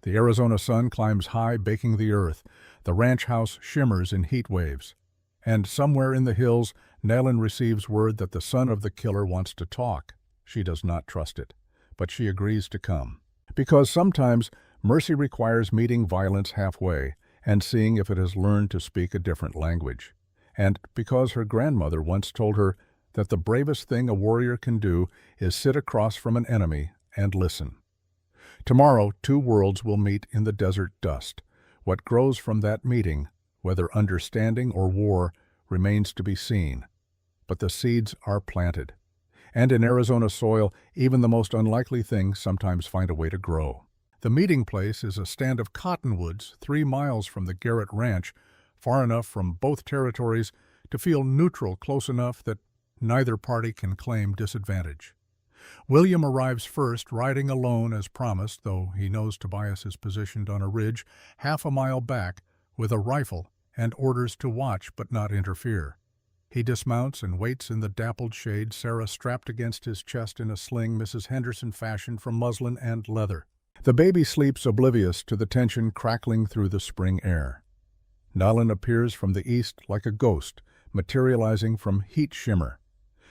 The Arizona sun climbs high, baking the earth. The ranch house shimmers in heat waves. And somewhere in the hills, Nellen receives word that the son of the killer wants to talk. She does not trust it, but she agrees to come. Because sometimes mercy requires meeting violence halfway and seeing if it has learned to speak a different language. And because her grandmother once told her that the bravest thing a warrior can do is sit across from an enemy and listen. Tomorrow, two worlds will meet in the desert dust. What grows from that meeting, whether understanding or war, remains to be seen. But the seeds are planted. And in Arizona soil, even the most unlikely things sometimes find a way to grow. The meeting place is a stand of cottonwoods 3 miles from the Garrett Ranch, far enough from both territories to feel neutral, close enough that neither party can claim disadvantage. William arrives first, riding alone as promised, though he knows Tobias is positioned on a ridge half a mile back with a rifle and orders to watch but not interfere. He dismounts and waits in the dappled shade, Sarah strapped against his chest in a sling Mrs. Henderson fashioned from muslin and leather. The baby sleeps oblivious to the tension crackling through the spring air. Nellen appears from the east like a ghost, materializing from heat shimmer.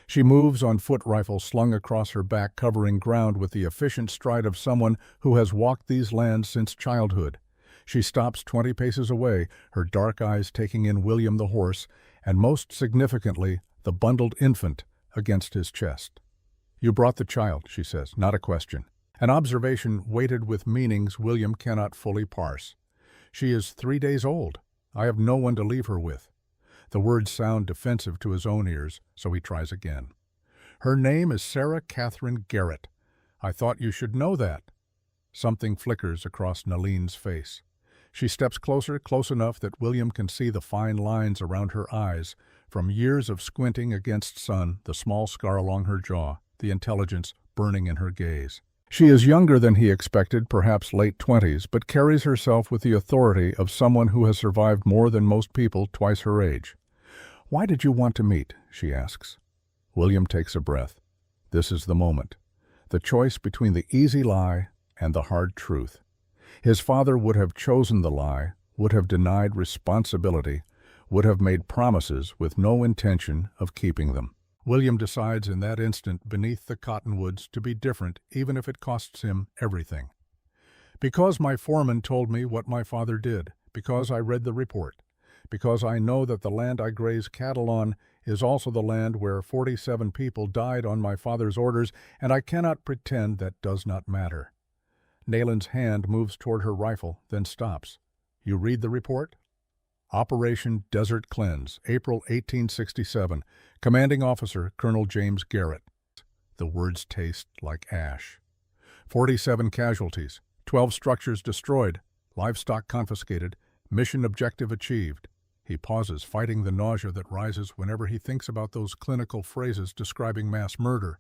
She moves on foot rifle slung across her back, covering ground with the efficient stride of someone who has walked these lands since childhood. She stops 20 paces away, her dark eyes taking in William the horse, and most significantly, the bundled infant against his chest. "You brought the child," she says, not a question. An observation weighted with meanings William cannot fully parse. "She is 3 days old. I have no one to leave her with." The words sound defensive to his own ears, so he tries again. "Her name is Sarah Catherine Garrett. I thought you should know that." Something flickers across Naleen's face. She steps closer, close enough that William can see the fine lines around her eyes, from years of squinting against sun, the small scar along her jaw, the intelligence burning in her gaze. She is younger than he expected, perhaps late 20s, but carries herself with the authority of someone who has survived more than most people twice her age. "Why did you want to meet?" she asks. William takes a breath. This is the moment. The choice between the easy lie and the hard truth. His father would have chosen the lie, would have denied responsibility, would have made promises with no intention of keeping them. William decides in that instant beneath the cottonwoods to be different, even if it costs him everything. Because my foreman told me what my father did, because I read the report, because I know that the land I graze cattle on is also the land where 47 people died on my father's orders, and I cannot pretend that does not matter. Nayland's hand moves toward her rifle, then stops. "You read the report?" Operation Desert Cleanse, April 1867. Commanding Officer, Colonel James Garrett. The words taste like ash. 47 casualties, 12 structures destroyed, livestock confiscated, mission objective achieved. He pauses, fighting the nausea that rises whenever he thinks about those clinical phrases describing mass murder.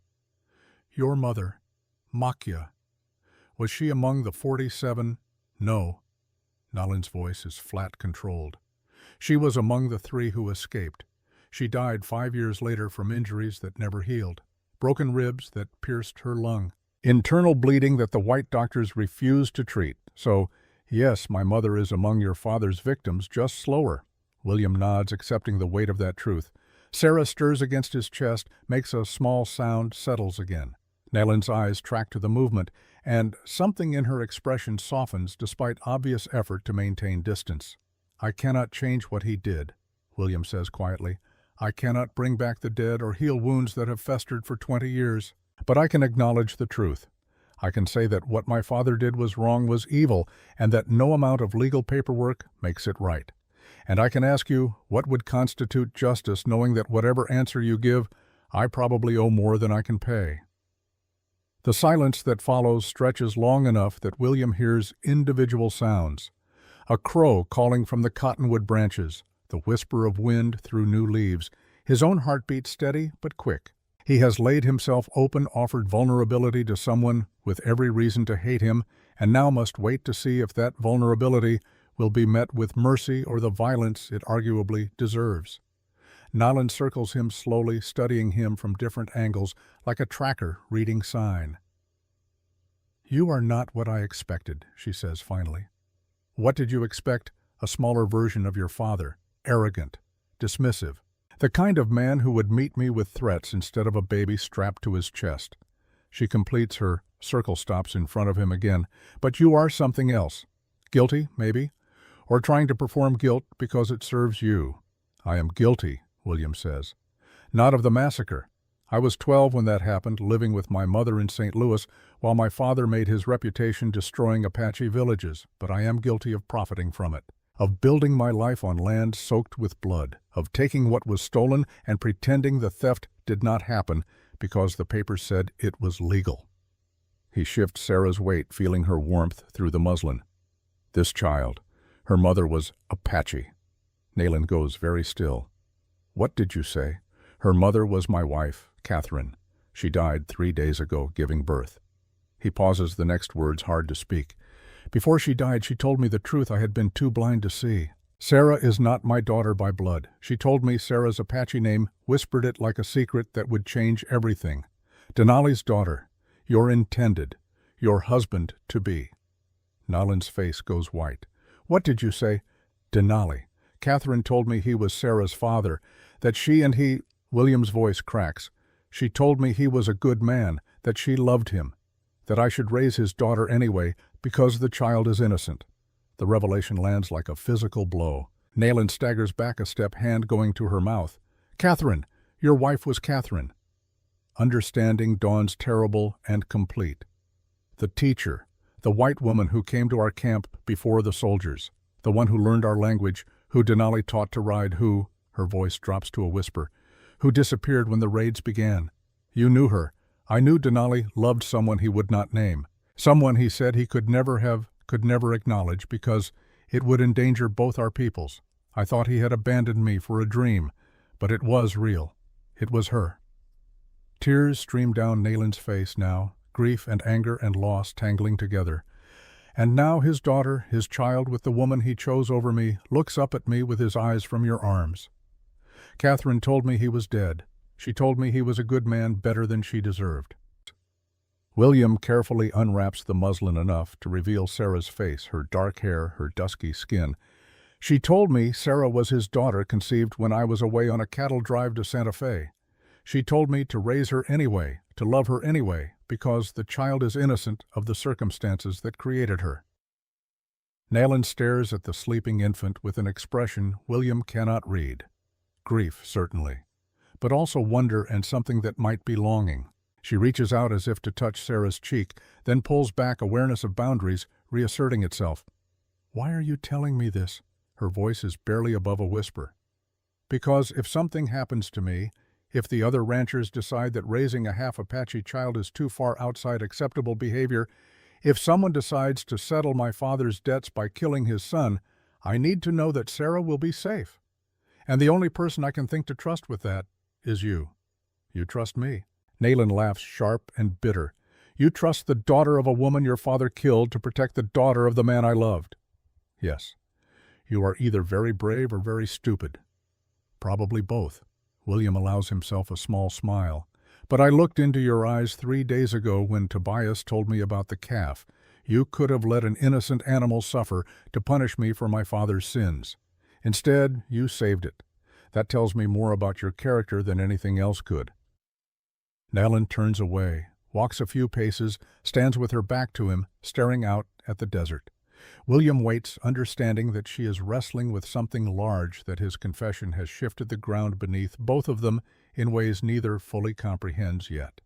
"Your mother, Makya, was she among the 47? No." Nalin's voice is flat, controlled. "She was among the 3 who escaped. She died 5 years later from injuries that never healed, broken ribs that pierced her lung, internal bleeding that the white doctors refused to treat. So, yes, my mother is among your father's victims, just slower." William nods, accepting the weight of that truth. Sarah stirs against his chest, makes a small sound, settles again. Nayland's eyes track to the movement, and something in her expression softens despite obvious effort to maintain distance. "I cannot change what he did," William says quietly. "I cannot bring back the dead or heal wounds that have festered for 20 years. But I can acknowledge the truth. I can say that what my father did was wrong, was evil, and that no amount of legal paperwork makes it right. And I can ask you, what would constitute justice, knowing that whatever answer you give, I probably owe more than I can pay." The silence that follows stretches long enough that William hears individual sounds. A crow calling from the cottonwood branches, the whisper of wind through new leaves, his own heartbeat steady but quick. He has laid himself open, offered vulnerability to someone with every reason to hate him, and now must wait to see if that vulnerability will be met with mercy or the violence it arguably deserves. Nayland circles him slowly, studying him from different angles, like a tracker reading sign. "You are not what I expected," she says finally. "What did you expect? A smaller version of your father, arrogant, dismissive, the kind of man who would meet me with threats instead of a baby strapped to his chest." She completes her circle, stops in front of him again. "But you are something else. Guilty, maybe, or trying to perform guilt because it serves you." "I am guilty," William says. "Not of the massacre. I was 12 when that happened, living with my mother in St. Louis, while my father made his reputation destroying Apache villages, but I am guilty of profiting from it, of building my life on land soaked with blood, of taking what was stolen and pretending the theft did not happen because the papers said it was legal." He shifts Sarah's weight, feeling her warmth through the muslin. "This child, her mother was Apache." Nayland goes very still. "What did you say?" "Her mother was my wife, Catherine. She died 3 days ago, giving birth." He pauses, the next words hard to speak. "Before she died, she told me the truth I had been too blind to see. Sarah is not my daughter by blood. She told me Sarah's Apache name, whispered it like a secret that would change everything. Denali's daughter, your intended, your husband-to-be." Nayland's face goes white. "What did you say?" "Denali. Catherine told me he was Sarah's father, that she and he—" William's voice cracks. "She told me he was a good man, that she loved him, that I should raise his daughter anyway, because the child is innocent." The revelation lands like a physical blow. Nayland staggers back a step, hand going to her mouth. "Catherine! Your wife was Catherine." Understanding dawns terrible and complete. "The teacher, the white woman who came to our camp before the soldiers, the one who learned our language, who Denali taught to ride, who," her voice drops to a whisper, "who disappeared when the raids began. You knew her. I knew Denali loved someone he would not name. Someone he said he could never acknowledge because it would endanger both our peoples. I thought he had abandoned me for a dream, but it was real. It was her." Tears stream down Nayland's face now, grief and anger and loss tangling together. And now his daughter, his child with the woman he chose over me, looks up at me with his eyes from your arms. Catherine told me he was dead. She told me he was a good man, better than she deserved. William carefully unwraps the muslin enough to reveal Sarah's face, her dark hair, her dusky skin. She told me Sarah was his daughter, conceived when I was away on a cattle drive to Santa Fe. She told me to raise her anyway, to love her anyway, because the child is innocent of the circumstances that created her. Nayland stares at the sleeping infant with an expression William cannot read. Grief, certainly, but also wonder and something that might be longing. She reaches out as if to touch Sarah's cheek, then pulls back, awareness of boundaries reasserting itself. "Why are you telling me this?" Her voice is barely above a whisper. "Because if something happens to me, if the other ranchers decide that raising a half-Apache child is too far outside acceptable behavior, if someone decides to settle my father's debts by killing his son, I need to know that Sarah will be safe. And the only person I can think to trust with that is you. You trust me." Nayland laughs sharp and bitter. "You trust the daughter of a woman your father killed to protect the daughter of the man I loved." "Yes. You are either very brave or very stupid." "Probably both." William allows himself a small smile. "But I looked into your eyes 3 days ago when Tobias told me about the calf. You could have let an innocent animal suffer to punish me for my father's sins. Instead, you saved it. That tells me more about your character than anything else could." Nayland turns away, walks a few paces, stands with her back to him, staring out at the desert. William waits, understanding that she is wrestling with something large, that his confession has shifted the ground beneath both of them in ways neither fully comprehends yet.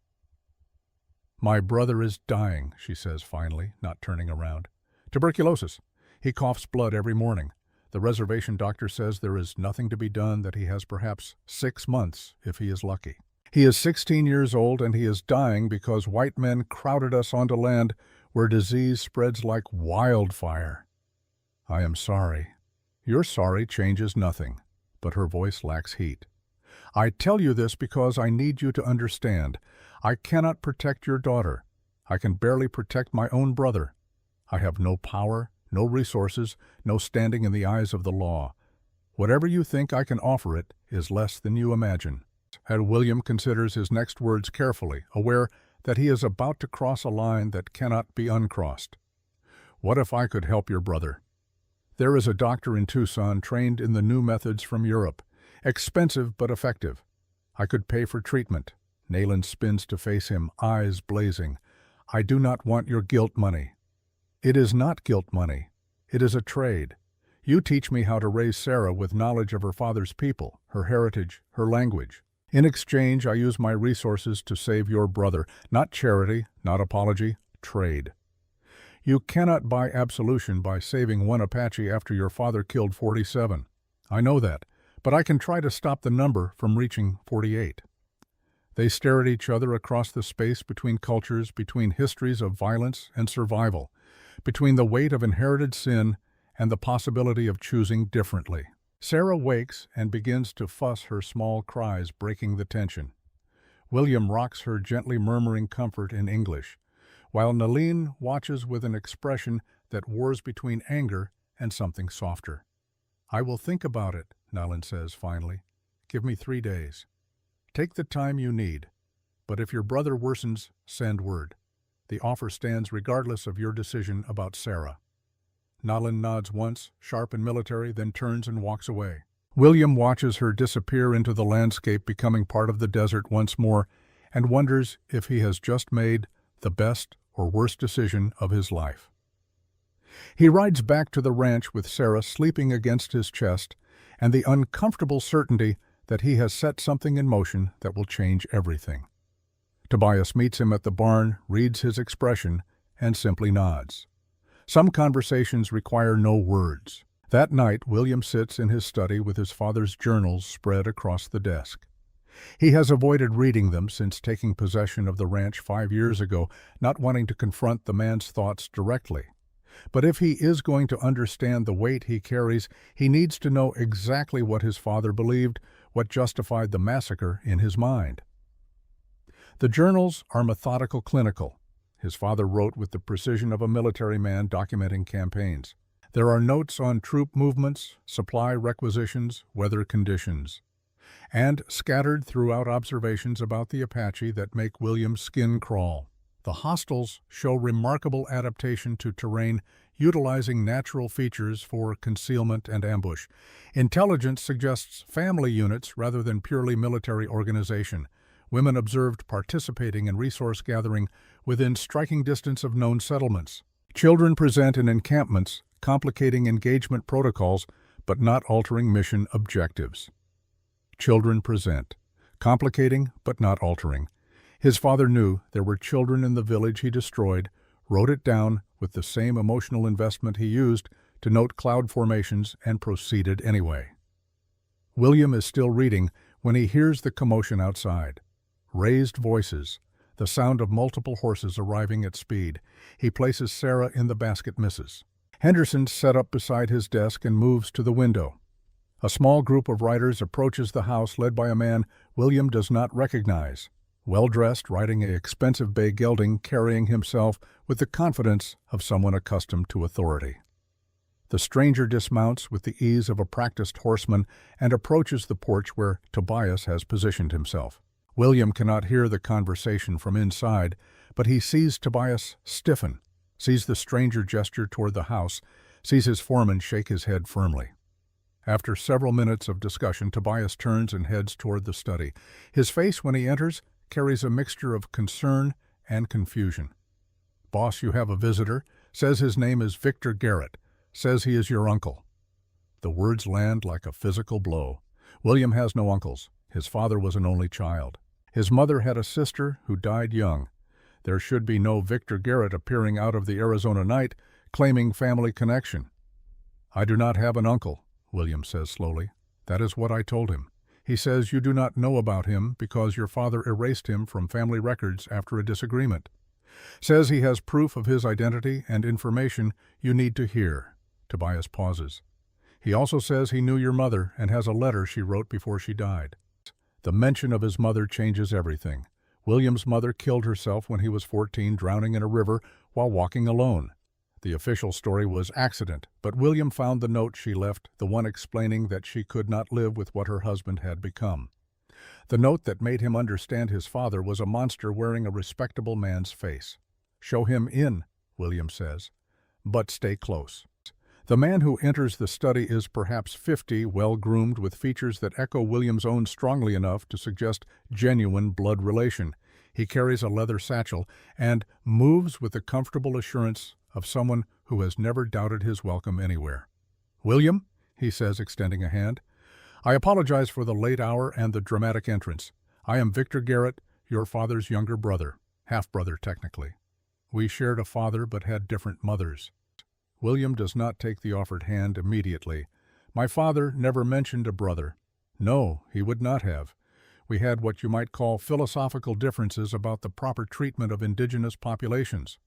"My brother is dying," she says finally, not turning around. "Tuberculosis. He coughs blood every morning. The reservation doctor says there is nothing to be done, that he has perhaps 6 months if he is lucky. He is 16 years old, and he is dying because white men crowded us onto land where disease spreads like wildfire. I am sorry." "Your sorry changes nothing," but her voice lacks heat. "I tell you this because I need you to understand. I cannot protect your daughter. I can barely protect my own brother. I have no power, no resources, no standing in the eyes of the law. Whatever you think I can offer it is less than you imagine." And William considers his next words carefully, aware that he is about to cross a line that cannot be uncrossed. "What if I could help your brother? There is a doctor in Tucson trained in the new methods from Europe. Expensive but effective. I could pay for treatment." Nayland spins to face him, eyes blazing. "I do not want your guilt money." "It is not guilt money. It is a trade. You teach me how to raise Sarah with knowledge of her father's people, her heritage, her language. In exchange, I use my resources to save your brother. Not charity, not apology, trade. You cannot buy absolution by saving one Apache after your father killed 47. I know that, but I can try to stop the number from reaching 48. They stare at each other across the space between cultures, between histories of violence and survival, between the weight of inherited sin and the possibility of choosing differently. Sarah wakes and begins to fuss, her small cries breaking the tension. William rocks her, gently murmuring comfort in English, while Nayland watches with an expression that wars between anger and something softer. "I will think about it," Nayland says finally. "Give me 3 days. Take the time you need, but if your brother worsens, send word. The offer stands regardless of your decision about Sarah." Nayland nods once, sharp and military, then turns and walks away. William watches her disappear into the landscape, becoming part of the desert once more, and wonders if he has just made the best or worst decision of his life. He rides back to the ranch with Sarah sleeping against his chest, and the uncomfortable certainty that he has set something in motion that will change everything. Tobias meets him at the barn, reads his expression, and simply nods. Some conversations require no words. That night, William sits in his study with his father's journals spread across the desk. He has avoided reading them since taking possession of the ranch 5 years ago, not wanting to confront the man's thoughts directly. But if he is going to understand the weight he carries, he needs to know exactly what his father believed, what justified the massacre in his mind. The journals are methodical, clinical. His father wrote with the precision of a military man documenting campaigns. There are notes on troop movements, supply requisitions, weather conditions, and scattered throughout observations about the Apache that make William's skin crawl. The hostiles show remarkable adaptation to terrain, utilizing natural features for concealment and ambush. Intelligence suggests family units rather than purely military organization. Women observed participating in resource gathering within striking distance of known settlements. Children present in encampments, complicating engagement protocols but not altering mission objectives. Children present, complicating but not altering. His father knew there were children in the village he destroyed, wrote it down with the same emotional investment he used to note cloud formations, and proceeded anyway. William is still reading when he hears the commotion outside. Raised voices, the sound of multiple horses arriving at speed. He places Sarah in the basket misses. Henderson sat up beside his desk and moves to the window. A small group of riders approaches the house led by a man William does not recognize. Well-dressed, riding an expensive bay gelding, carrying himself with the confidence of someone accustomed to authority. The stranger dismounts with the ease of a practiced horseman and approaches the porch where Tobias has positioned himself. William cannot hear the conversation from inside, but he sees Tobias stiffen, sees the stranger gesture toward the house, sees his foreman shake his head firmly. After several minutes of discussion, Tobias turns and heads toward the study. His face, when he enters, carries a mixture of concern and confusion. "Boss, you have a visitor. Says his name is Victor Garrett. Says he is your uncle." The words land like a physical blow. William has no uncles. His father was an only child. His mother had a sister who died young. There should be no Victor Garrett appearing out of the Arizona night, claiming family connection. "I do not have an uncle," William says slowly. "That is what I told him. He says you do not know about him because your father erased him from family records after a disagreement. Says he has proof of his identity and information you need to hear." Tobias pauses. "He also says he knew your mother and has a letter she wrote before she died." The mention of his mother changes everything. William's mother killed herself when he was 14, drowning in a river while walking alone. The official story was accident, but William found the note she left, the one explaining that she could not live with what her husband had become. The note that made him understand his father was a monster wearing a respectable man's face. "Show him in," William says, "but stay close." The man who enters the study is perhaps 50, well-groomed, with features that echo William's own strongly enough to suggest genuine blood relation. He carries a leather satchel and moves with the comfortable assurance of someone who has never doubted his welcome anywhere. "William," he says, extending a hand, "I apologize for the late hour and the dramatic entrance. I am Victor Garrett, your father's younger brother, half-brother technically. We shared a father but had different mothers." William does not take the offered hand immediately. "My father never mentioned a brother." "No, he would not have. We had what you might call philosophical differences about the proper treatment of indigenous populations.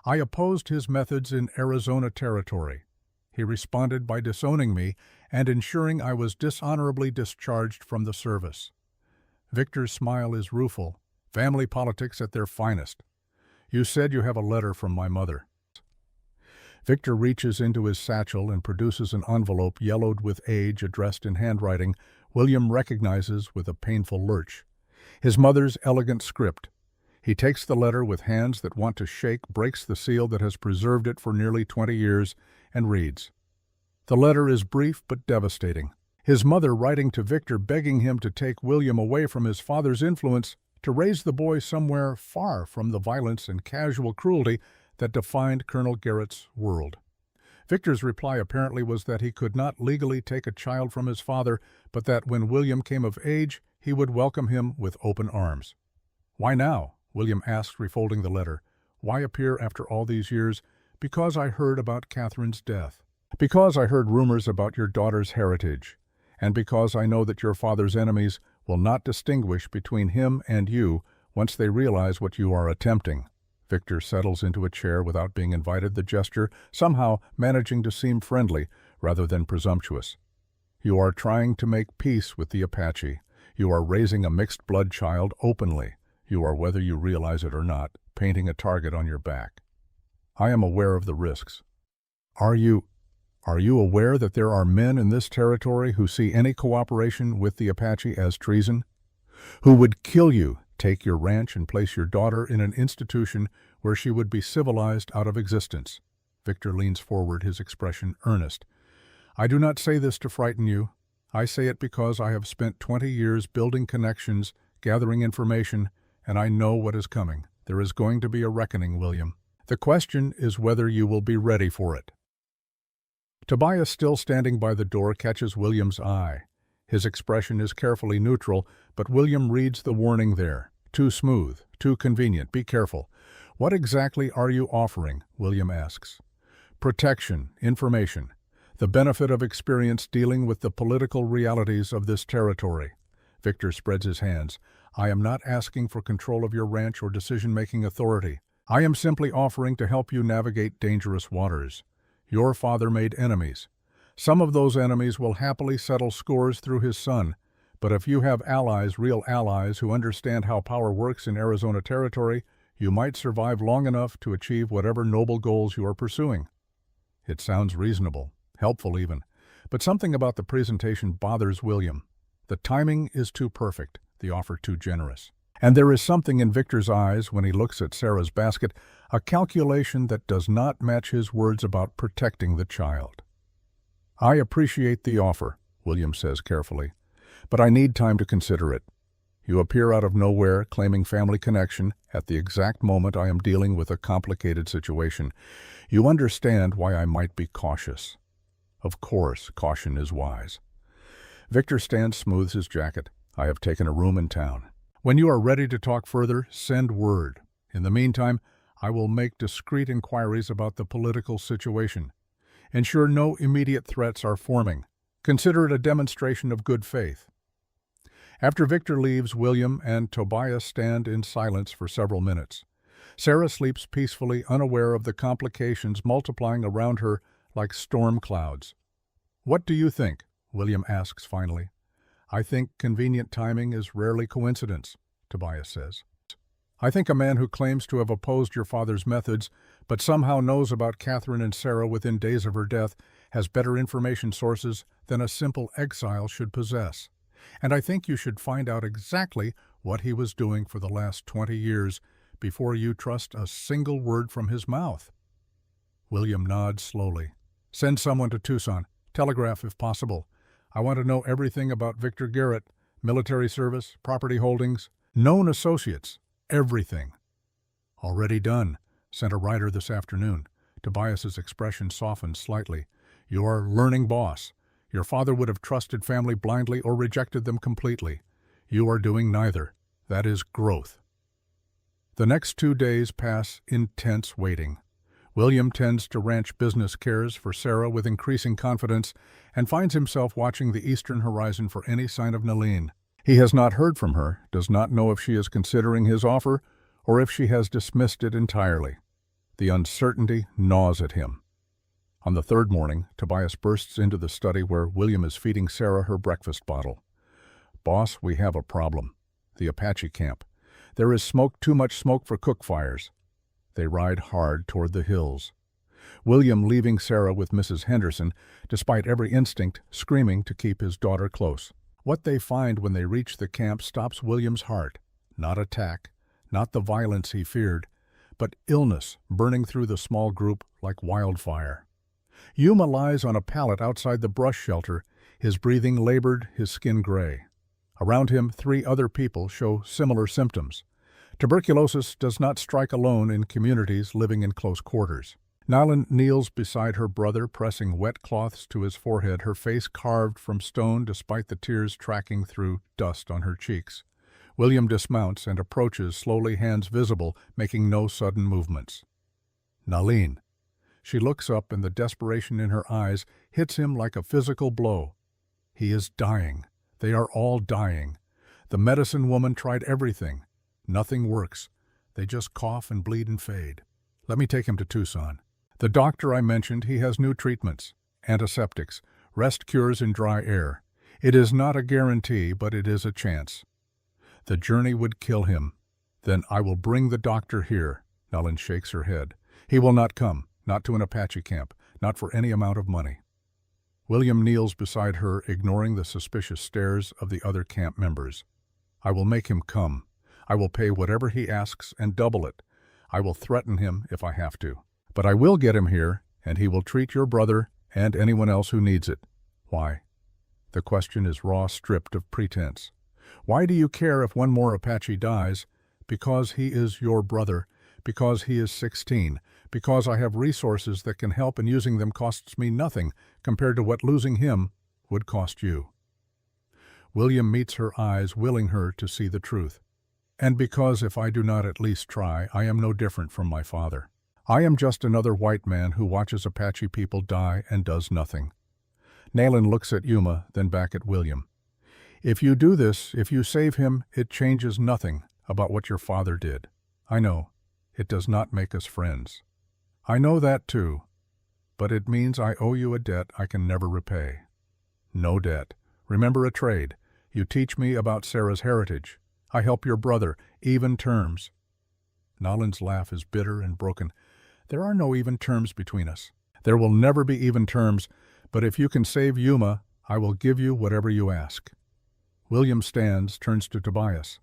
I opposed his methods in Arizona territory. He responded by disowning me and ensuring I was dishonorably discharged from the service." Victor's smile is rueful, family politics at their finest. "You said you have a letter from my mother." Victor reaches into his satchel and produces an envelope yellowed with age addressed in handwriting William recognizes with a painful lurch. His mother's elegant script. He takes the letter with hands that want to shake, breaks the seal that has preserved it for nearly 20 years, and reads. The letter is brief but devastating. His mother writing to Victor begging him to take William away from his father's influence, to raise the boy somewhere far from the violence and casual cruelty that defined Colonel Garrett's world. Victor's reply apparently was that he could not legally take a child from his father, but that when William came of age, he would welcome him with open arms. "Why now?" William asked, refolding the letter. "Why appear after all these years?" "Because I heard about Catherine's death. Because I heard rumors about your daughter's heritage. And because I know that your father's enemies will not distinguish between him and you once they realize what you are attempting." Victor settles into a chair without being invited, the gesture somehow managing to seem friendly rather than presumptuous. "You are trying to make peace with the Apache. You are raising a mixed-blood child openly. You are, whether you realize it or not, painting a target on your back. I am aware of the risks. Are you aware that there are men in this territory who see any cooperation with the Apache as treason? Who would kill you, take your ranch, and place your daughter in an institution where she would be civilized out of existence? Victor leans forward, his expression earnest. I do not say this to frighten you. I say it because I have spent 20 years building connections, gathering information, and I know what is coming. There is going to be a reckoning, William. The question is whether you will be ready for it. Tobias, still standing by the door, catches William's eye. His expression is carefully neutral, but William reads the warning there. Too smooth, too convenient, be careful. What exactly are you offering? William asks. Protection, information, the benefit of experience dealing with the political realities of this territory. Victor spreads his hands. I am not asking for control of your ranch or decision-making authority. I am simply offering to help you navigate dangerous waters. Your father made enemies. Some of those enemies will happily settle scores through his son, but if you have allies, real allies, who understand how power works in Arizona territory, you might survive long enough to achieve whatever noble goals you are pursuing. It sounds reasonable, helpful even, but something about the presentation bothers William. The timing is too perfect, the offer too generous. And there is something in Victor's eyes when he looks at Sarah's basket, a calculation that does not match his words about protecting the child. I appreciate the offer, William says carefully, but I need time to consider it. You appear out of nowhere, claiming family connection, at the exact moment I am dealing with a complicated situation. You understand why I might be cautious. Of course, caution is wise. Victor stands, smooths his jacket. I have taken a room in town. When you are ready to talk further, send word. In the meantime, I will make discreet inquiries about the political situation. Ensure no immediate threats are forming. Consider it a demonstration of good faith. After Victor leaves, William and Tobias stand in silence for several minutes. Sarah sleeps peacefully, unaware of the complications multiplying around her like storm clouds. What do you think? William asks finally. I think convenient timing is rarely coincidence, Tobias says. I think a man who claims to have opposed your father's methods, but somehow knows about Catherine and Sarah within days of her death, has better information sources than a simple exile should possess. And I think you should find out exactly what he was doing for the last 20 years before you trust a single word from his mouth. William nods slowly. Send someone to Tucson. Telegraph if possible. I want to know everything about Victor Garrett, military service, property holdings, known associates, everything. Already done. Sent a rider this afternoon. Tobias's expression softens slightly. You're learning, boss. Your father would have trusted family blindly or rejected them completely. You are doing neither. That is growth. The next 2 days pass in tense waiting. William tends to ranch business cares for Sarah with increasing confidence and finds himself watching the eastern horizon for any sign of Nalene. He has not heard from her, does not know if she is considering his offer or if she has dismissed it entirely. The uncertainty gnaws at him. On the third morning, Tobias bursts into the study where William is feeding Sarah her breakfast bottle. Boss, we have a problem. The Apache camp. There is smoke, too much smoke for cook fires. They ride hard toward the hills. William leaving Sarah with Mrs. Henderson, despite every instinct, screaming to keep his daughter close. What they find when they reach the camp stops William's heart. Not attack, not the violence he feared, but illness burning through the small group like wildfire. Yuma lies on a pallet outside the brush shelter, his breathing labored, his skin gray. Around him, 3 other people show similar symptoms. Tuberculosis does not strike alone in communities living in close quarters. Nylan kneels beside her brother, pressing wet cloths to his forehead, her face carved from stone despite the tears tracking through dust on her cheeks. William dismounts and approaches, slowly, hands visible, making no sudden movements. Nalene. She looks up, and the desperation in her eyes hits him like a physical blow. He is dying. They are all dying. The medicine woman tried everything. Nothing works. They just cough and bleed and fade. Let me take him to Tucson. The doctor I mentioned, he has new treatments, antiseptics, rest cures in dry air. It is not a guarantee, but it is a chance. The journey would kill him. Then I will bring the doctor here. Nalin shakes her head. He will not come, not to an Apache camp, not for any amount of money. William kneels beside her, ignoring the suspicious stares of the other camp members. I will make him come. I will pay whatever he asks and double it. I will threaten him if I have to. But I will get him here, and he will treat your brother and anyone else who needs it. Why? The question is raw, stripped of pretense. Why do you care if one more Apache dies? Because he is your brother. Because he is 16. Because I have resources that can help, and using them costs me nothing compared to what losing him would cost you. William meets her eyes, willing her to see the truth. And because if I do not at least try, I am no different from my father. I am just another white man who watches Apache people die and does nothing. Nalin looks at Yuma, then back at William. If you do this, if you save him, it changes nothing about what your father did. I know. It does not make us friends. I know that too. But it means I owe you a debt I can never repay. No debt. Remember a trade. You teach me about Sarah's heritage. I help your brother. Even terms. Nalin's laugh is bitter and broken. There are no even terms between us. There will never be even terms, but if you can save Yuma, I will give you whatever you ask. William stands, turns to Tobias.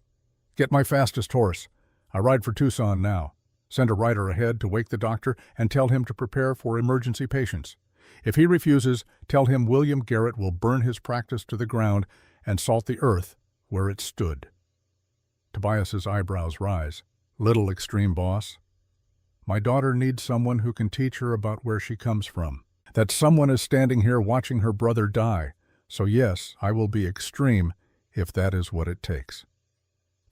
Get my fastest horse. I ride for Tucson now. Send a rider ahead to wake the doctor and tell him to prepare for emergency patients. If he refuses, tell him William Garrett will burn his practice to the ground and salt the earth where it stood. Tobias's eyebrows rise. Little extreme, boss. My daughter needs someone who can teach her about where she comes from. That someone is standing here watching her brother die. So yes, I will be extreme if that is what it takes.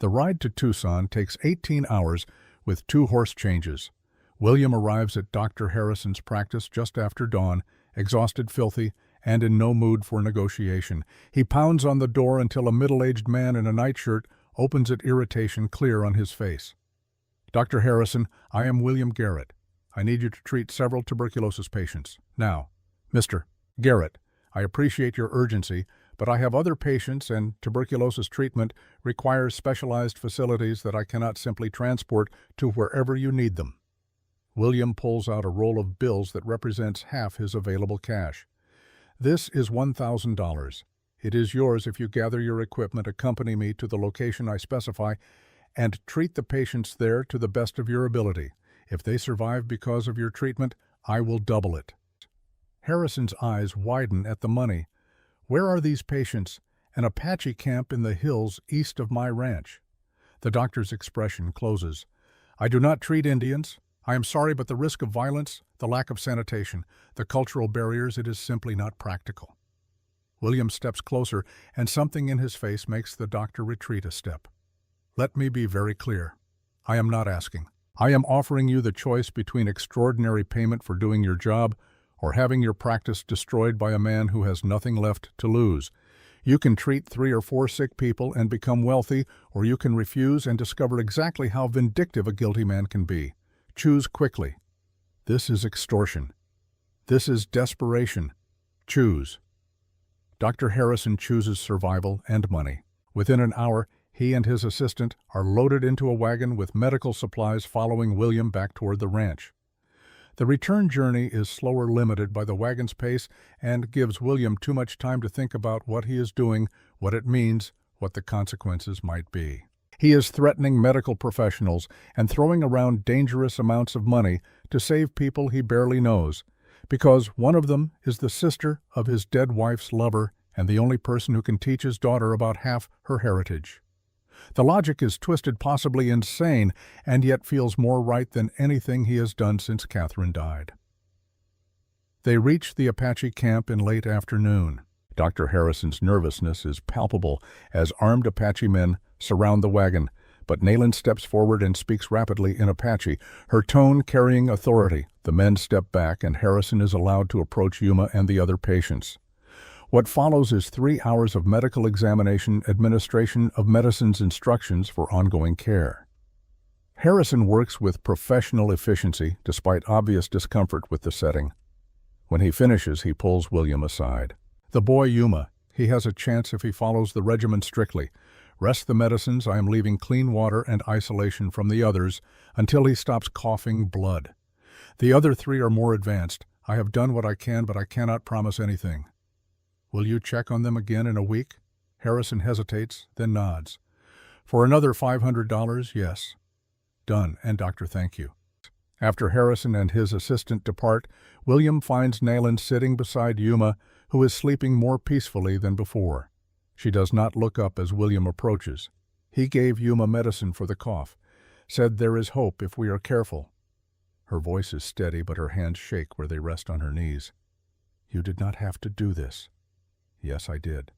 The ride to Tucson takes 18 hours with 2 horse changes. William arrives at Dr. Harrison's practice just after dawn, exhausted, filthy, and in no mood for negotiation. He pounds on the door until a middle-aged man in a nightshirt opens it, irritation clear on his face. Dr. Harrison, I am William Garrett. I need you to treat several tuberculosis patients. Now, Mr. Garrett, I appreciate your urgency, but I have other patients, and tuberculosis treatment requires specialized facilities that I cannot simply transport to wherever you need them. William pulls out a roll of bills that represents half his available cash. This is $1,000. It is yours if you gather your equipment, accompany me to the location I specify, and treat the patients there to the best of your ability. If they survive because of your treatment, I will double it. Harrison's eyes widen at the money. Where are these patients? An Apache camp in the hills east of my ranch. The doctor's expression closes. I do not treat Indians. I am sorry, but the risk of violence, the lack of sanitation, the cultural barriers, it is simply not practical. William steps closer, and something in his face makes the doctor retreat a step. Let me be very clear. I am not asking. I am offering you the choice between extraordinary payment for doing your job or having your practice destroyed by a man who has nothing left to lose. You can treat 3 or 4 sick people and become wealthy, or you can refuse and discover exactly how vindictive a guilty man can be. Choose quickly. This is extortion. This is desperation. Choose. Dr. Harrison chooses survival and money. Within an hour, he and his assistant are loaded into a wagon with medical supplies, following William back toward the ranch. The return journey is slower, limited by the wagon's pace, and gives William too much time to think about what he is doing, what it means, what the consequences might be. He is threatening medical professionals and throwing around dangerous amounts of money to save people he barely knows, because one of them is the sister of his dead wife's lover and the only person who can teach his daughter about half her heritage. The logic is twisted, possibly insane, and yet feels more right than anything he has done since Catherine died. They reach the Apache camp in late afternoon. Dr. Harrison's nervousness is palpable as armed Apache men surround the wagon, but Nalin steps forward and speaks rapidly in Apache, her tone carrying authority. The men step back, and Harrison is allowed to approach Yuma and the other patients. What follows is 3 hours of medical examination, administration of medicine's instructions for ongoing care. Harrison works with professional efficiency despite obvious discomfort with the setting. When he finishes, he pulls William aside. The boy Yuma, he has a chance if he follows the regimen strictly. Rest the medicines. I am leaving clean water and isolation from the others until he stops coughing blood. The other 3 are more advanced. I have done what I can, but I cannot promise anything. Will you check on them again in a week? Harrison hesitates, then nods. For another $500, yes. Done, and doctor, thank you. After Harrison and his assistant depart, William finds Nayland sitting beside Yuma, who is sleeping more peacefully than before. She does not look up as William approaches. He gave Yuma medicine for the cough, said there is hope if we are careful. Her voice is steady, but her hands shake where they rest on her knees. You did not have to do this. Yes, I did.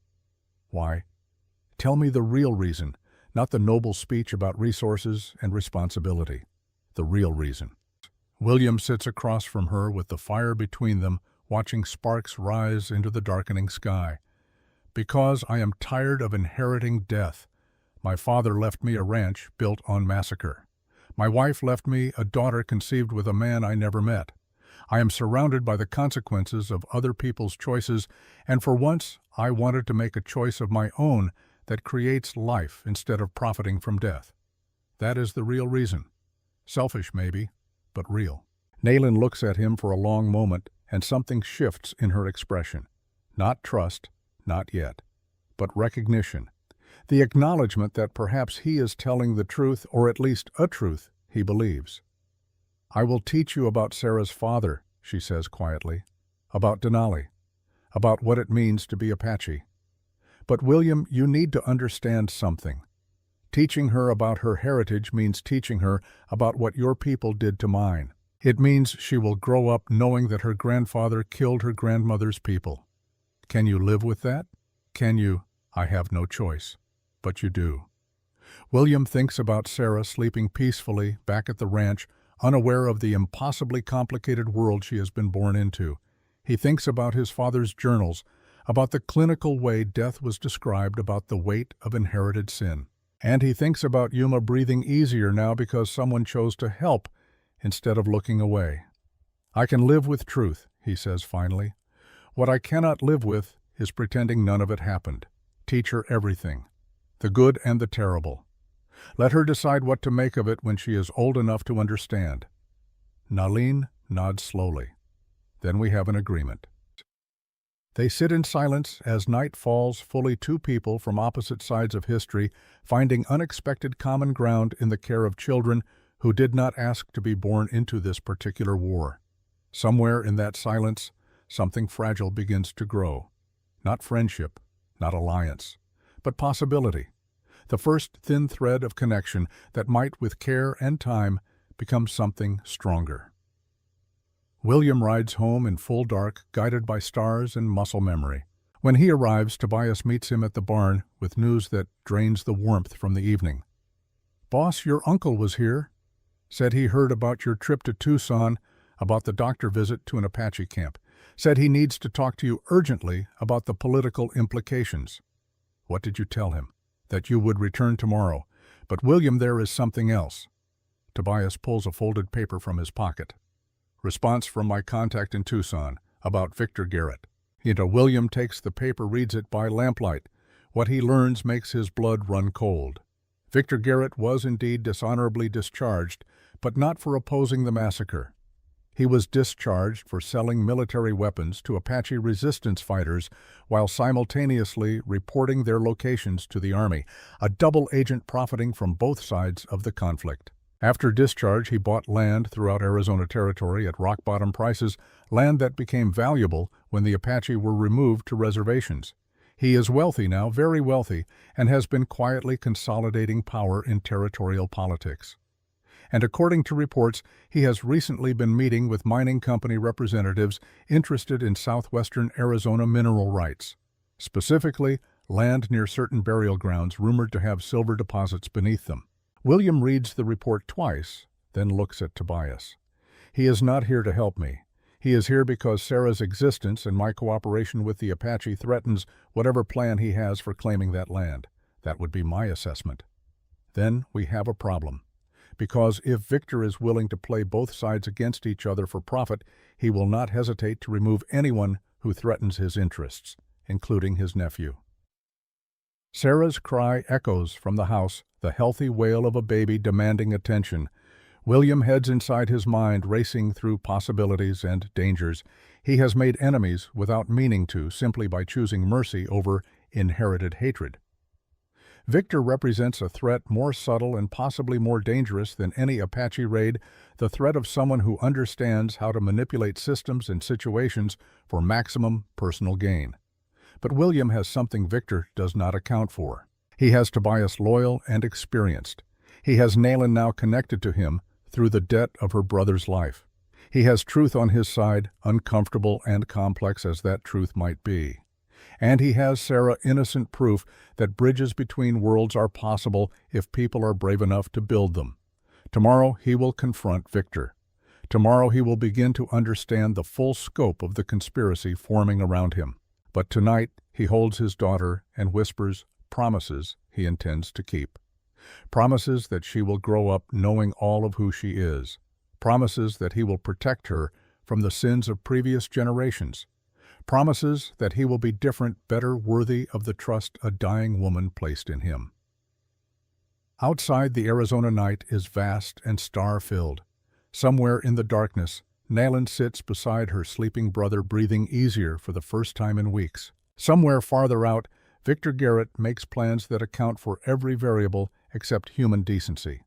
Why? Tell me the real reason, not the noble speech about resources and responsibility. The real reason. William sits across from her with the fire between them, watching sparks rise into the darkening sky. Because I am tired of inheriting death. My father left me a ranch built on massacre. My wife left me a daughter conceived with a man I never met. I am surrounded by the consequences of other people's choices, and for once I wanted to make a choice of my own that creates life instead of profiting from death. That is the real reason. Selfish, maybe, but real. Nayland looks at him for a long moment, and something shifts in her expression. Not trust, not yet, but recognition. The acknowledgement that perhaps he is telling the truth, or at least a truth he believes. I will teach you about Sarah's father, she says quietly, about Denali, about what it means to be Apache. But William, you need to understand something. Teaching her about her heritage means teaching her about what your people did to mine. It means she will grow up knowing that her grandfather killed her grandmother's people. Can you live with that? Can you? I have no choice. But you do. William thinks about Sarah sleeping peacefully back at the ranch, unaware of the impossibly complicated world she has been born into. He thinks about his father's journals, about the clinical way death was described, about the weight of inherited sin. And he thinks about Yuma breathing easier now because someone chose to help instead of looking away. I can live with truth, he says finally. What I cannot live with is pretending none of it happened. Teach her everything, the good and the terrible. Let her decide what to make of it when she is old enough to understand. Nalin nods slowly. Then we have an agreement. They sit in silence as night falls, fully 2 people from opposite sides of history, finding unexpected common ground in the care of children who did not ask to be born into this particular war. Somewhere in that silence, something fragile begins to grow. Not friendship, not alliance, but possibility. The first thin thread of connection that might, with care and time, become something stronger. William rides home in full dark, guided by stars and muscle memory. When he arrives, Tobias meets him at the barn with news that drains the warmth from the evening. "Boss, your uncle was here. Said he heard about your trip to Tucson, about the doctor visit to an Apache camp. Said he needs to talk to you urgently about the political implications." "What did you tell him?" "That you would return tomorrow. But William, there is something else." Tobias pulls a folded paper from his pocket. "Response from my contact in Tucson, about Victor Garrett." William takes the paper, reads it by lamplight. What he learns makes his blood run cold. Victor Garrett was indeed dishonorably discharged, but not for opposing the massacre. He was discharged for selling military weapons to Apache resistance fighters while simultaneously reporting their locations to the Army, a double agent profiting from both sides of the conflict. After discharge, he bought land throughout Arizona Territory at rock-bottom prices, land that became valuable when the Apache were removed to reservations. He is wealthy now, very wealthy, and has been quietly consolidating power in territorial politics. And according to reports, he has recently been meeting with mining company representatives interested in southwestern Arizona mineral rights, specifically land near certain burial grounds rumored to have silver deposits beneath them. William reads the report twice, then looks at Tobias. He is not here to help me. He is here because Sarah's existence and my cooperation with the Apache threatens whatever plan he has for claiming that land. That would be my assessment. Then we have a problem. Because if Victor is willing to play both sides against each other for profit, he will not hesitate to remove anyone who threatens his interests, including his nephew. Sarah's cry echoes from the house, the healthy wail of a baby demanding attention. William heads inside his mind, racing through possibilities and dangers. He has made enemies without meaning to, simply by choosing mercy over inherited hatred. Victor represents a threat more subtle and possibly more dangerous than any Apache raid, the threat of someone who understands how to manipulate systems and situations for maximum personal gain. But William has something Victor does not account for. He has Tobias loyal and experienced. He has Nayland now connected to him through the debt of her brother's life. He has truth on his side, uncomfortable and complex as that truth might be. And he has Sarah, innocent proof that bridges between worlds are possible if people are brave enough to build them. Tomorrow he will confront Victor. Tomorrow he will begin to understand the full scope of the conspiracy forming around him. But tonight he holds his daughter and whispers promises he intends to keep. Promises that she will grow up knowing all of who she is. Promises that he will protect her from the sins of previous generations. Promises that he will be different, better, worthy of the trust a dying woman placed in him. Outside, the Arizona night is vast and star-filled. Somewhere in the darkness, Nayland sits beside her sleeping brother, breathing easier for the first time in weeks. Somewhere farther out, Victor Garrett makes plans that account for every variable except human decency.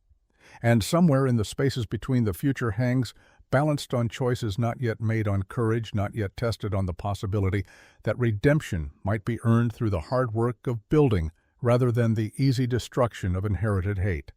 And somewhere in the spaces between, the future hangs, balanced on choices not yet made, on courage not yet tested, on the possibility that redemption might be earned through the hard work of building rather than the easy destruction of inherited hate.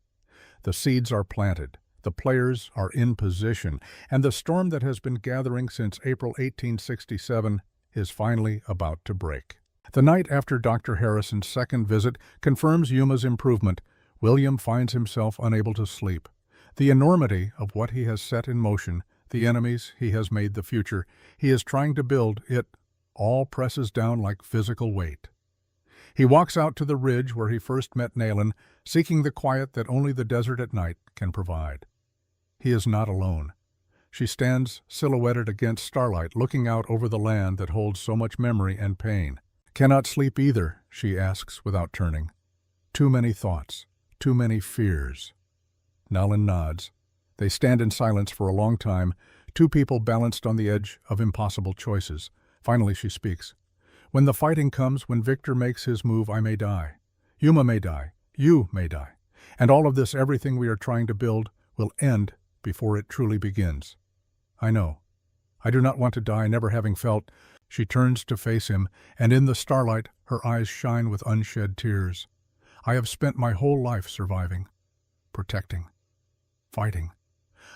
The seeds are planted, the players are in position, and the storm that has been gathering since April 1867 is finally about to break. The night after Dr. Harrison's second visit confirms Yuma's improvement, William finds himself unable to sleep. The enormity of what he has set in motion, the enemies he has made, the future he is trying to build, it all presses down like physical weight. He walks out to the ridge where he first met Nayland, seeking the quiet that only the desert at night can provide. He is not alone. She stands silhouetted against starlight, looking out over the land that holds so much memory and pain. "Cannot sleep either," she asks without turning. "Too many thoughts, too many fears." Nayland nods. They stand in silence for a long time, two people balanced on the edge of impossible choices. Finally she speaks. "When the fighting comes, when Victor makes his move, I may die. Yuma may die. You may die. And all of this, everything we are trying to build, will end before it truly begins. I know. I do not want to die, never having felt." She turns to face him, and in the starlight her eyes shine with unshed tears. "I have spent my whole life surviving, protecting, fighting.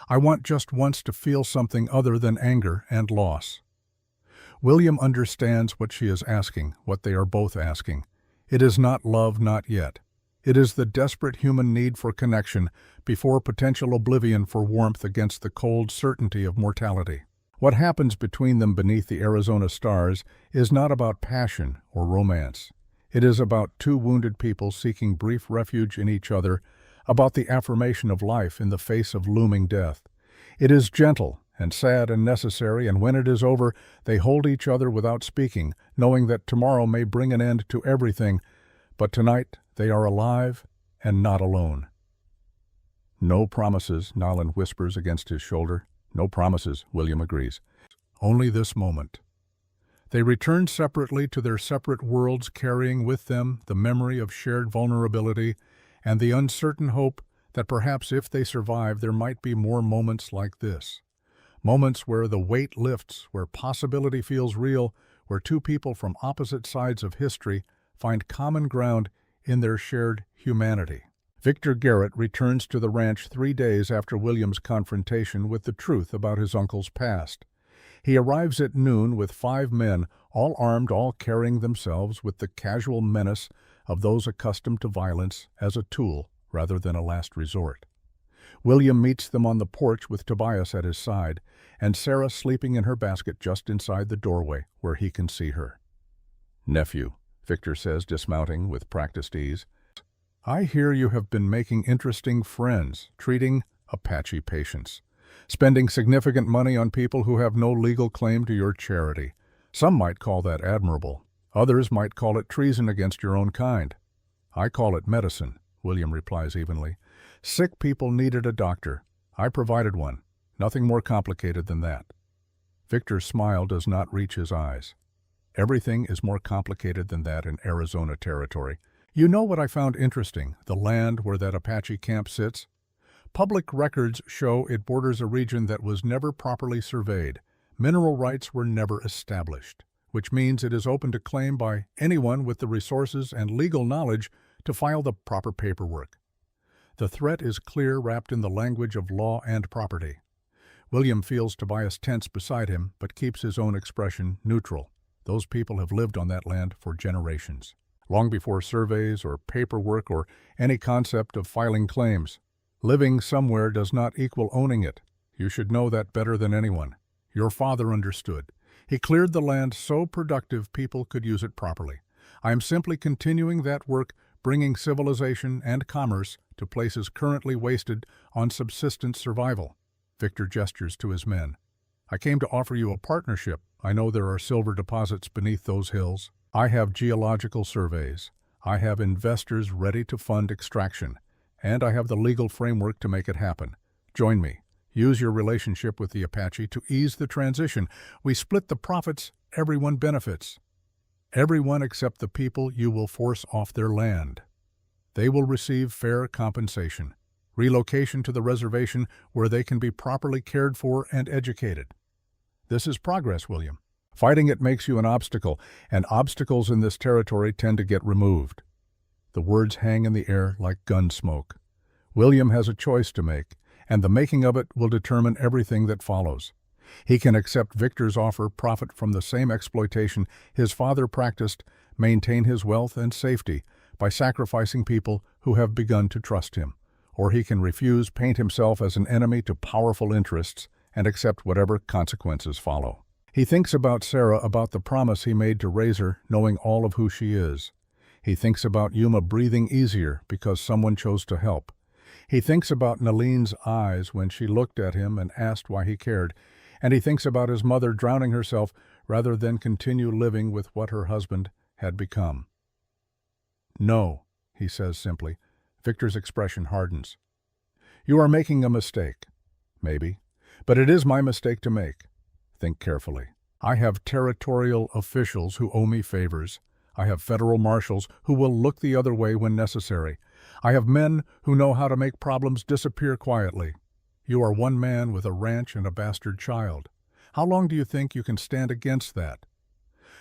I want just once to feel something other than anger and loss." William understands what she is asking, what they are both asking. It is not love, not yet. It is the desperate human need for connection before potential oblivion, for warmth against the cold certainty of mortality. What happens between them beneath the Arizona stars is not about passion or romance. It is about two wounded people seeking brief refuge in each other, about the affirmation of life in the face of looming death. It is gentle and sad and necessary, and when it is over, they hold each other without speaking, knowing that tomorrow may bring an end to everything, but tonight they are alive and not alone. "No promises," Nayland whispers against his shoulder. "No promises," William agrees. "Only this moment." They return separately to their separate worlds, carrying with them the memory of shared vulnerability and the uncertain hope that perhaps if they survive, there might be more moments like this. Moments where the weight lifts, where possibility feels real, where two people from opposite sides of history find common ground in their shared humanity. Victor Garrett returns to the ranch 3 days after William's confrontation with the truth about his uncle's past. He arrives at noon with 5 men, all armed, all carrying themselves with the casual menace of those accustomed to violence as a tool rather than a last resort. William meets them on the porch with Tobias at his side, and Sarah sleeping in her basket just inside the doorway where he can see her. "Nephew," Victor says, dismounting with practiced ease, "I hear you have been making interesting friends, treating Apache patients, spending significant money on people who have no legal claim to your charity. Some might call that admirable. Others might call it treason against your own kind. I call it medicine, William replies evenly. Sick people needed a doctor. I provided one. Nothing more complicated than that. Victor's smile does not reach his eyes. Everything is more complicated than that in Arizona territory. You know what I found interesting, the land where that Apache camp sits? Public records show it borders a region that was never properly surveyed. Mineral rights were never established, which means it is open to claim by anyone with the resources and legal knowledge to file the proper paperwork. The threat is clear, wrapped in the language of law and property. William feels Tobias tense beside him, but keeps his own expression neutral. Those people have lived on that land for generations, long before surveys or paperwork or any concept of filing claims. Living somewhere does not equal owning it. You should know that better than anyone. Your father understood. He cleared the land so productive people could use it properly. I am simply continuing that work, bringing civilization and commerce to places currently wasted on subsistence survival. Victor gestures to his men. I came to offer you a partnership. I know there are silver deposits beneath those hills. I have geological surveys. I have investors ready to fund extraction. And I have the legal framework to make it happen. Join me. Use your relationship with the Apache to ease the transition. We split the profits, everyone benefits. Everyone except the people you will force off their land. They will receive fair compensation, relocation to the reservation where they can be properly cared for and educated. This is progress, William. Fighting it makes you an obstacle, and obstacles in this territory tend to get removed. The words hang in the air like gun smoke. William has a choice to make, and the making of it will determine everything that follows. He can accept Victor's offer, profit from the same exploitation his father practiced, maintain his wealth and safety by sacrificing people who have begun to trust him. Or he can refuse, paint himself as an enemy to powerful interests, and accept whatever consequences follow. He thinks about Sarah, about the promise he made to raise her, knowing all of who she is. He thinks about Yuma breathing easier because someone chose to help. He thinks about Naline's eyes when she looked at him and asked why he cared, and he thinks about his mother drowning herself rather than continue living with what her husband had become. No, he says simply. Victor's expression hardens. You are making a mistake. Maybe. But it is my mistake to make. Think carefully. I have territorial officials who owe me favors. I have federal marshals who will look the other way when necessary. I have men who know how to make problems disappear quietly. You are one man with a ranch and a bastard child. How long do you think you can stand against that?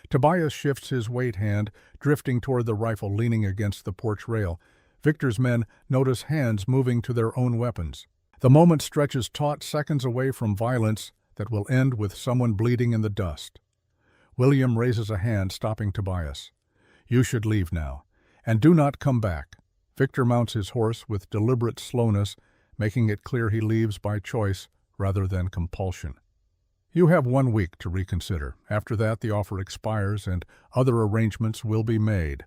Tobias shifts his weight hand, drifting toward the rifle leaning against the porch rail. Victor's men notice hands moving to their own weapons. The moment stretches taut, seconds away from violence that will end with someone bleeding in the dust. William raises a hand, stopping Tobias. You should leave now, and do not come back. Victor mounts his horse with deliberate slowness, making it clear he leaves by choice rather than compulsion. You have 1 week to reconsider. After that, the offer expires and other arrangements will be made.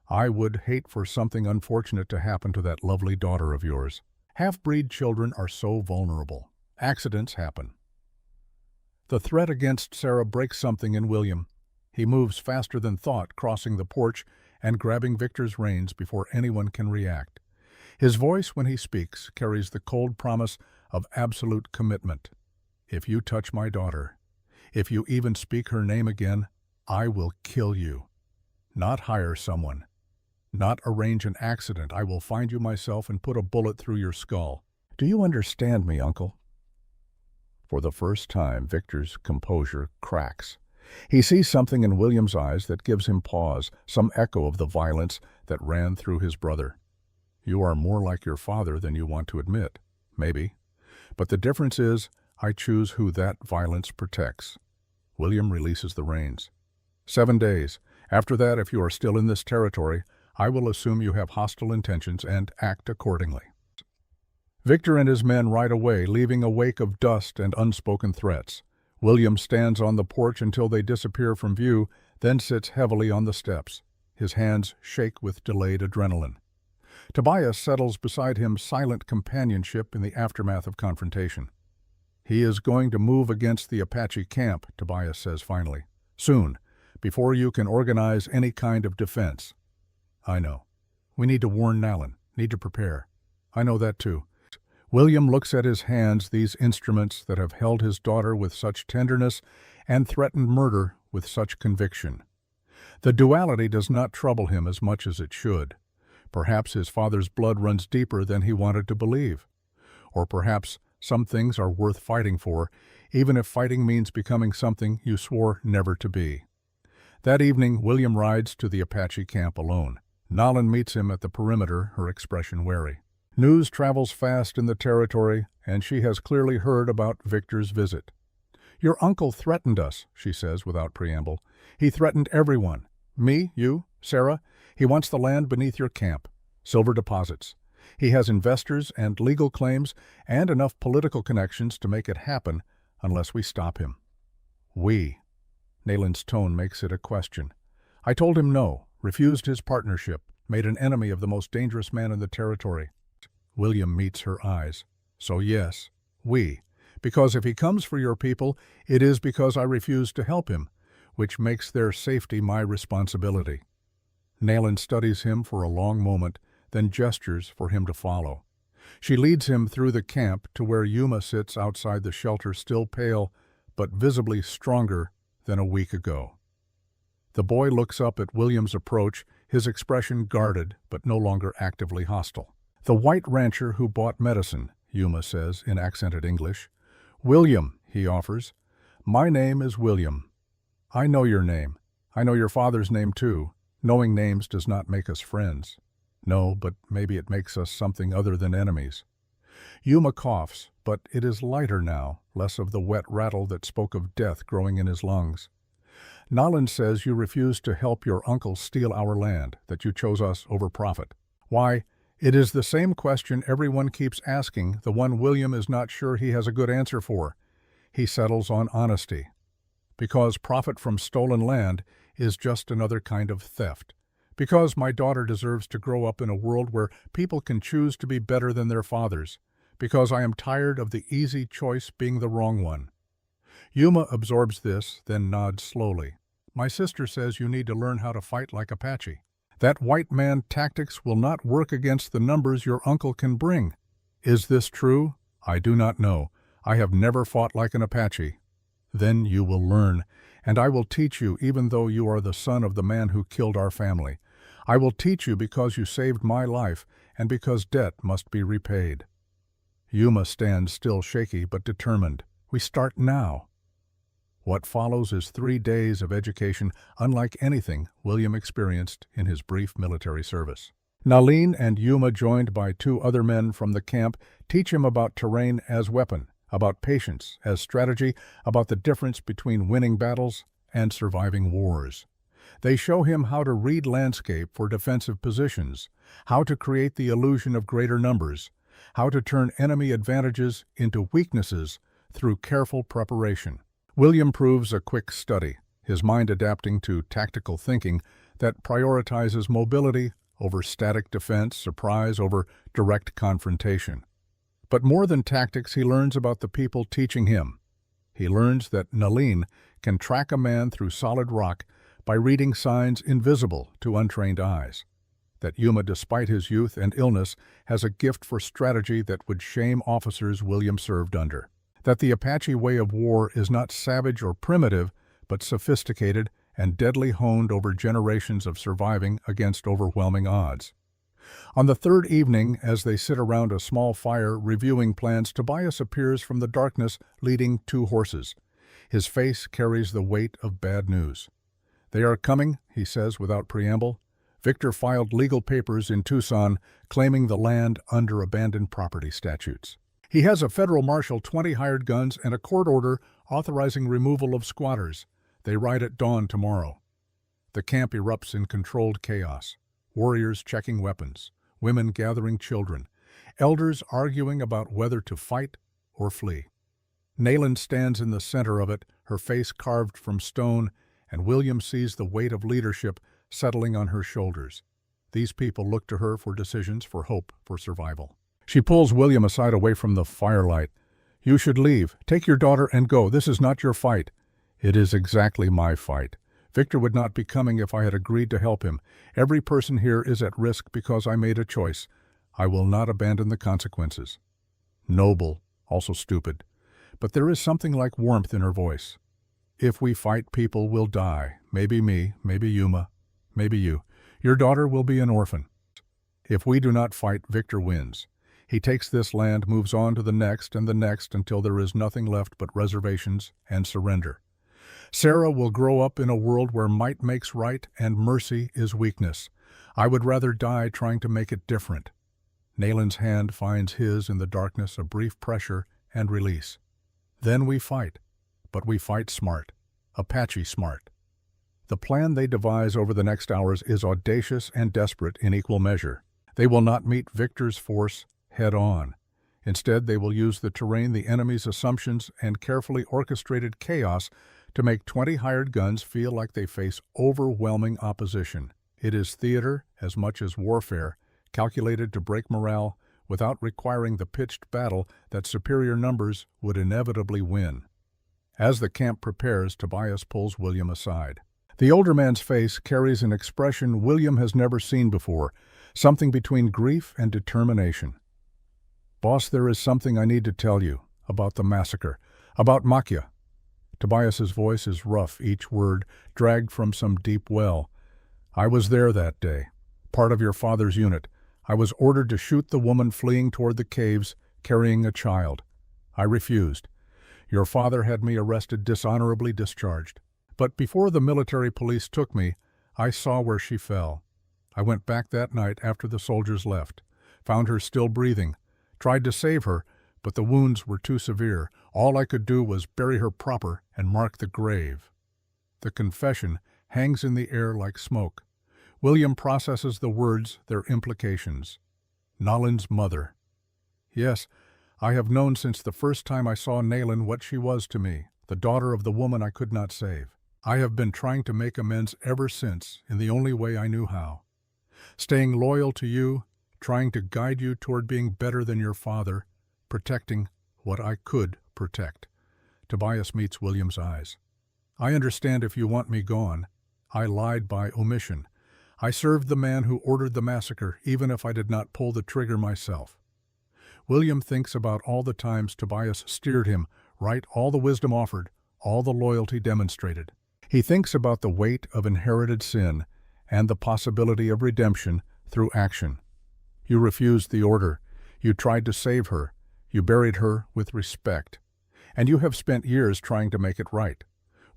I would hate for something unfortunate to happen to that lovely daughter of yours. Half-breed children are so vulnerable. Accidents happen. The threat against Sarah breaks something in William. He moves faster than thought, crossing the porch and grabbing Victor's reins before anyone can react. His voice, when he speaks, carries the cold promise of absolute commitment. If you touch my daughter, if you even speak her name again, I will kill you. Not hire someone. Not arrange an accident. I will find you myself and put a bullet through your skull. Do you understand me, Uncle? For the first time, Victor's composure cracks. He sees something in William's eyes that gives him pause, some echo of the violence that ran through his brother. You are more like your father than you want to admit, maybe. But the difference is, I choose who that violence protects. William releases the reins. 7 days. After that, if you are still in this territory, I will assume you have hostile intentions and act accordingly. Victor and his men ride away, leaving a wake of dust and unspoken threats. William stands on the porch until they disappear from view, then sits heavily on the steps. His hands shake with delayed adrenaline. Tobias settles beside him, silent companionship in the aftermath of confrontation. He is going to move against the Apache camp, Tobias says finally. Soon, before you can organize any kind of defense. I know. We need to warn Nalin, need to prepare. I know that too. William looks at his hands, these instruments that have held his daughter with such tenderness and threatened murder with such conviction. The duality does not trouble him as much as it should. Perhaps his father's blood runs deeper than he wanted to believe. Or perhaps some things are worth fighting for, even if fighting means becoming something you swore never to be. That evening, William rides to the Apache camp alone. Nalin meets him at the perimeter, her expression wary. News travels fast in the territory, and she has clearly heard about Victor's visit. "Your uncle threatened us," she says without preamble. "He threatened everyone. Me, you, Sarah. He wants the land beneath your camp. Silver deposits. He has investors and legal claims and enough political connections to make it happen unless we stop him." "We." Nalin's tone makes it a question. "I told him no, refused his partnership, made an enemy of the most dangerous man in the territory." William meets her eyes. "So yes, we. Because if he comes for your people, it is because I refuse to help him, which makes their safety my responsibility." Nalin studies him for a long moment, then gestures for him to follow. She leads him through the camp to where Yuma sits outside the shelter, still pale, but visibly stronger than a week ago. The boy looks up at William's approach, his expression guarded but no longer actively hostile. "The white rancher who bought medicine," Yuma says in accented English. "William," he offers. "My name is William. I know your name. I know your father's name too. Knowing names does not make us friends. No, but maybe it makes us something other than enemies." Yuma coughs, but it is lighter now, less of the wet rattle that spoke of death growing in his lungs. "Nalin says you refused to help your uncle steal our land, that you chose us over profit. Why, it is the same question everyone keeps asking, the one William is not sure he has a good answer for." He settles on honesty. "Because profit from stolen land is just another kind of theft. Because my daughter deserves to grow up in a world where people can choose to be better than their fathers. Because I am tired of the easy choice being the wrong one." Yuma absorbs this, then nods slowly. "My sister says you need to learn how to fight like Apache. That white man tactics will not work against the numbers your uncle can bring." "Is this true?" "I do not know. I have never fought like an Apache." "Then you will learn, and I will teach you even though you are the son of the man who killed our family. I will teach you because you saved my life and because debt must be repaid." Yuma stands still, shaky but determined. "We start now." What follows is 3 days of education unlike anything William experienced in his brief military service. Nalin and Yuma, joined by 2 other men from the camp, teach him about terrain as weapon, about patience as strategy, about the difference between winning battles and surviving wars. They show him how to read landscape for defensive positions, how to create the illusion of greater numbers, how to turn enemy advantages into weaknesses through careful preparation. William proves a quick study, his mind adapting to tactical thinking that prioritizes mobility over static defense, surprise over direct confrontation. But more than tactics, he learns about the people teaching him. He learns that Nalin can track a man through solid rock by reading signs invisible to untrained eyes. That Yuma, despite his youth and illness, has a gift for strategy that would shame officers William served under. That the Apache way of war is not savage or primitive, but sophisticated and deadly, honed over generations of surviving against overwhelming odds. On the 3rd evening, as they sit around a small fire reviewing plans, Tobias appears from the darkness leading 2 horses. His face carries the weight of bad news. "They are coming," he says without preamble. "Victor filed legal papers in Tucson claiming the land under abandoned property statutes. He has a federal marshal, 20 hired guns, and a court order authorizing removal of squatters. They ride at dawn tomorrow." The camp erupts in controlled chaos. Warriors checking weapons, women gathering children, elders arguing about whether to fight or flee. Nalin stands in the center of it, her face carved from stone, and William sees the weight of leadership settling on her shoulders. These people look to her for decisions, for hope, for survival. She pulls William aside away from the firelight. "You should leave. Take your daughter and go. This is not your fight." "It is exactly my fight. Victor would not be coming if I had agreed to help him. Every person here is at risk because I made a choice. I will not abandon the consequences." Noble, also stupid. But there is something like warmth in her voice. "If we fight, people will die. Maybe me, maybe Yuma, maybe you. Your daughter will be an orphan. If we do not fight, Victor wins. He takes this land, moves on to the next and the next until there is nothing left but reservations and surrender. Sarah will grow up in a world where might makes right and mercy is weakness. I would rather die trying to make it different." Nalen's hand finds his in the darkness, a brief pressure and release. "Then we fight, but we fight smart. Apache smart." The plan they devise over the next hours is audacious and desperate in equal measure. They will not meet Victor's force head-on. Instead, they will use the terrain, the enemy's assumptions, and carefully orchestrated chaos to make 20 hired guns feel like they face overwhelming opposition. It is theater as much as warfare, calculated to break morale without requiring the pitched battle that superior numbers would inevitably win. As the camp prepares, Tobias pulls William aside. The older man's face carries an expression William has never seen before, something between grief and determination. "Boss, there is something I need to tell you about the massacre, about Makia." Tobias's voice is rough, each word dragged from some deep well. "I was there that day, part of your father's unit. I was ordered to shoot the woman fleeing toward the caves, carrying a child. I refused. Your father had me arrested, dishonorably discharged. But before the military police took me, I saw where she fell. I went back that night after the soldiers left, found her still breathing, tried to save her, but the wounds were too severe. All I could do was bury her proper and mark the grave." The confession hangs in the air like smoke. William processes the words, their implications. Nalen's mother. "Yes, I have known since the first time I saw Nalen what she was to me, the daughter of the woman I could not save. I have been trying to make amends ever since, in the only way I knew how. Staying loyal to you, trying to guide you toward being better than your father, protecting what I could protect." Tobias meets William's eyes. "I understand if you want me gone. I lied by omission. I served the man who ordered the massacre, even if I did not pull the trigger myself." William thinks about all the times Tobias steered him right, all the wisdom offered, all the loyalty demonstrated. He thinks about the weight of inherited sin and the possibility of redemption through action. You refused the order. You tried to save her. You buried her with respect. And you have spent years trying to make it right.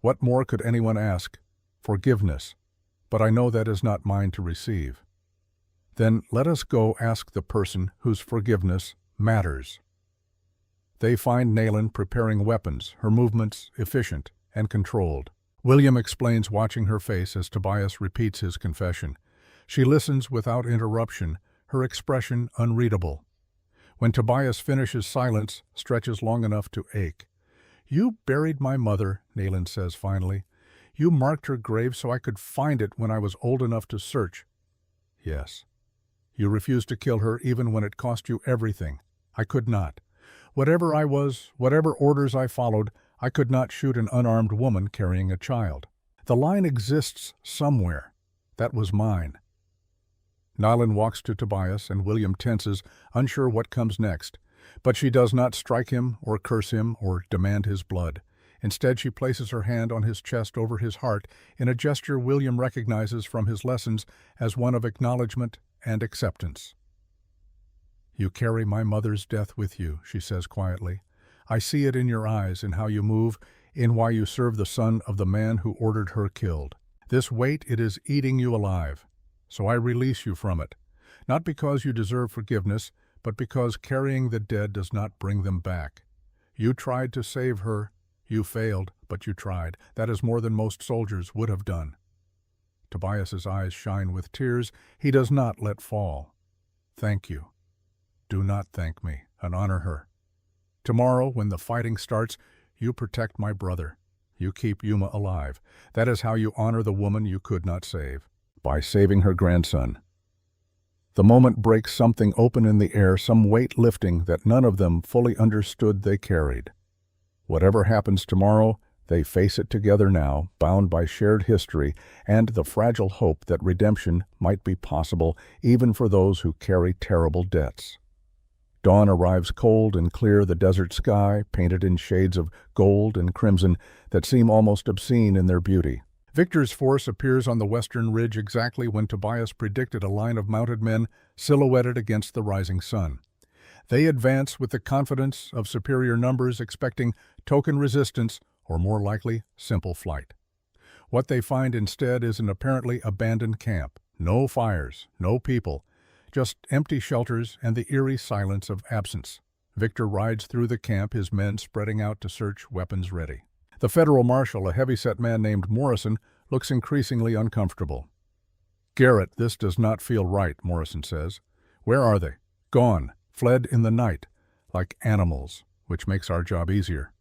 What more could anyone ask? Forgiveness. But I know that is not mine to receive. Then let us go ask the person whose forgiveness matters." They find Nalen preparing weapons, her movements efficient and controlled. William explains, watching her face as Tobias repeats his confession. She listens without interruption, her expression unreadable. When Tobias finishes, silence stretches long enough to ache. "You buried my mother," Nalen says finally. "You marked her grave so I could find it when I was old enough to search." "Yes. You refused to kill her even when it cost you everything. I could not. Whatever I was, whatever orders I followed, I could not shoot an unarmed woman carrying a child. The line exists somewhere. That was mine." Nalen walks to Tobias, and William tenses, unsure what comes next. But she does not strike him or curse him or demand his blood. Instead, she places her hand on his chest over his heart in a gesture William recognizes from his lessons as one of acknowledgement and acceptance. "You carry my mother's death with you," she says quietly. "I see it in your eyes, in how you move, in why you serve the son of the man who ordered her killed. This weight, it is eating you alive. So I release you from it, not because you deserve forgiveness, but because carrying the dead does not bring them back. You tried to save her. You failed, but you tried. That is more than most soldiers would have done." Tobias's eyes shine with tears he does not let fall. "Thank you. Do not thank me, and honor her. Tomorrow, when the fighting starts, you protect my brother. You keep Yuma alive. That is how you honor the woman you could not save, by saving her grandson." The moment breaks, something open in the air, some weight lifting that none of them fully understood they carried. Whatever happens tomorrow, They face it together now, bound by shared history and the fragile hope that redemption might be possible even for those who carry terrible debts. Dawn arrives cold and clear, the desert sky painted in shades of gold and crimson that seem almost obscene in their beauty. Victor's force appears on the western ridge exactly when Tobias predicted a line of mounted men silhouetted against the rising sun. They advance with the confidence of superior numbers, expecting token resistance or more likely simple flight. What they find instead is an apparently abandoned camp. No fires, no people, just empty shelters and the eerie silence of absence. Victor rides through the camp, his men spreading out to search, weapons ready. The federal marshal, a heavy-set man named Morrison, looks increasingly uncomfortable. "Garrett, this does not feel right," Morrison says. "Where are they?" "Gone. Fled in the night, like animals, which makes our job easier."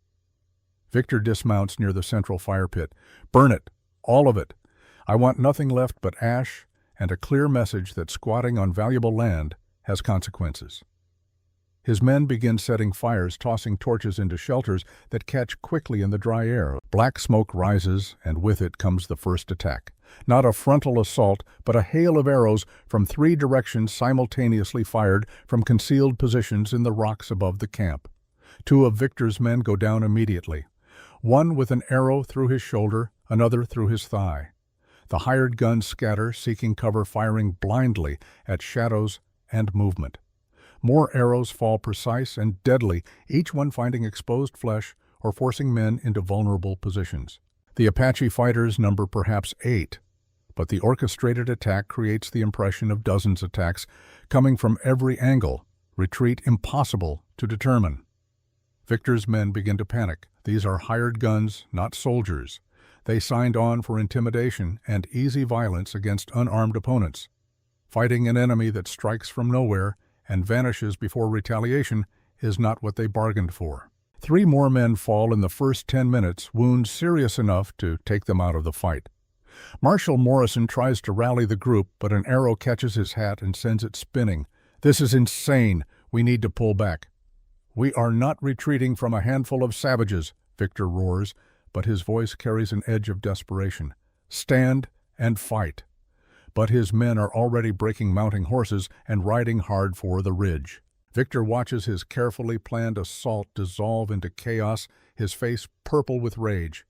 Victor dismounts near the central fire pit. "Burn it, all of it. I want nothing left but ash and a clear message that squatting on valuable land has consequences." His men begin setting fires, tossing torches into shelters that catch quickly in the dry air. Black smoke rises, and with it comes the first attack. Not a frontal assault, but a hail of arrows from 3 directions simultaneously fired from concealed positions in the rocks above the camp. 2 of Victor's men go down immediately. One with an arrow through his shoulder, another through his thigh. The hired guns scatter, seeking cover, firing blindly at shadows and movement. More arrows fall precise and deadly, each one finding exposed flesh or forcing men into vulnerable positions. The Apache fighters number perhaps 8, but the orchestrated attack creates the impression of dozens of attacks coming from every angle, retreat impossible to determine. Victor's men begin to panic. These are hired guns, not soldiers. They signed on for intimidation and easy violence against unarmed opponents. Fighting an enemy that strikes from nowhere and vanishes before retaliation is not what they bargained for. 3 more men fall in the first 10 minutes, wounds serious enough to take them out of the fight. Marshal Morrison tries to rally the group, but an arrow catches his hat and sends it spinning. "This is insane. We need to pull back." "We are not retreating from a handful of savages," Victor roars, but his voice carries an edge of desperation. "Stand and fight." But his men are already breaking mounting horses and riding hard for the ridge. Victor watches his carefully planned assault dissolve into chaos, his face purple with rage.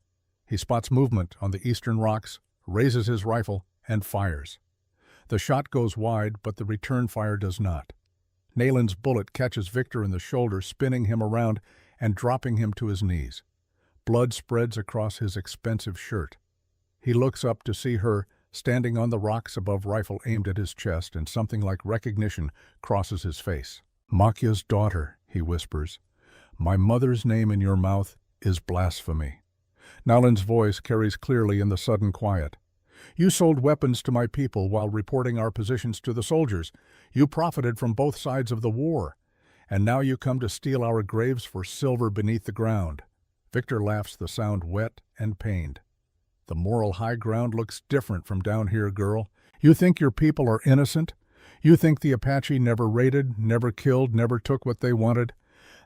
He spots movement on the eastern rocks, raises his rifle, and fires. The shot goes wide, but the return fire does not. Nalen's bullet catches Victor in the shoulder, spinning him around and dropping him to his knees. Blood spreads across his expensive shirt. He looks up to see her, standing on the rocks above, rifle aimed at his chest, and something like recognition crosses his face. "Makya's daughter," he whispers. "My mother's name in your mouth is blasphemy." Nalen's voice carries clearly in the sudden quiet. "You sold weapons to my people while reporting our positions to the soldiers. You profited from both sides of the war. And now you come to steal our graves for silver beneath the ground." Victor laughs, the sound wet and pained. "The moral high ground looks different from down here, girl. You think your people are innocent? You think the Apache never raided, never killed, never took what they wanted?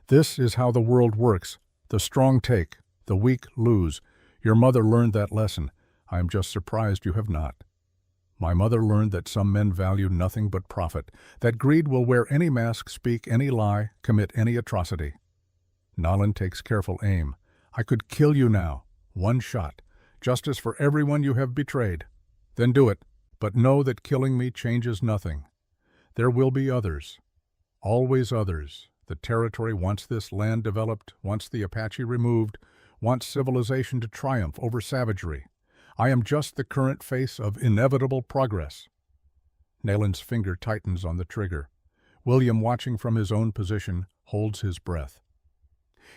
This is how the world works. The strong take, the weak lose. Your mother learned that lesson. I am just surprised you have not. My mother learned that some men value nothing but profit, that greed will wear any mask, speak any lie, commit any atrocity." Nalen takes careful aim. "I could kill you now. One shot. Justice for everyone you have betrayed. Then do it, but know that killing me changes nothing. There will be others. Always others. The territory wants this land developed, wants the Apache removed, wants civilization to triumph over savagery. I am just the current face of inevitable progress." Nalen's finger tightens on the trigger. William, watching from his own position, holds his breath.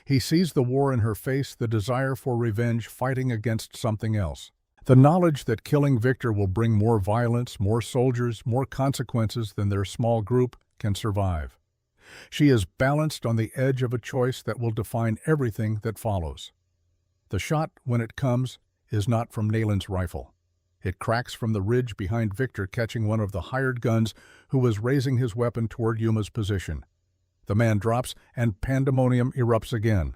He sees the war in her face, the desire for revenge fighting against something else. The knowledge that killing Victor will bring more violence, more soldiers, more consequences than their small group can survive. She is balanced on the edge of a choice that will define everything that follows. The shot, when it comes, is not from Nalen's rifle. It cracks from the ridge behind Victor, catching one of the hired guns who was raising his weapon toward Yuma's position. The man drops, and pandemonium erupts again.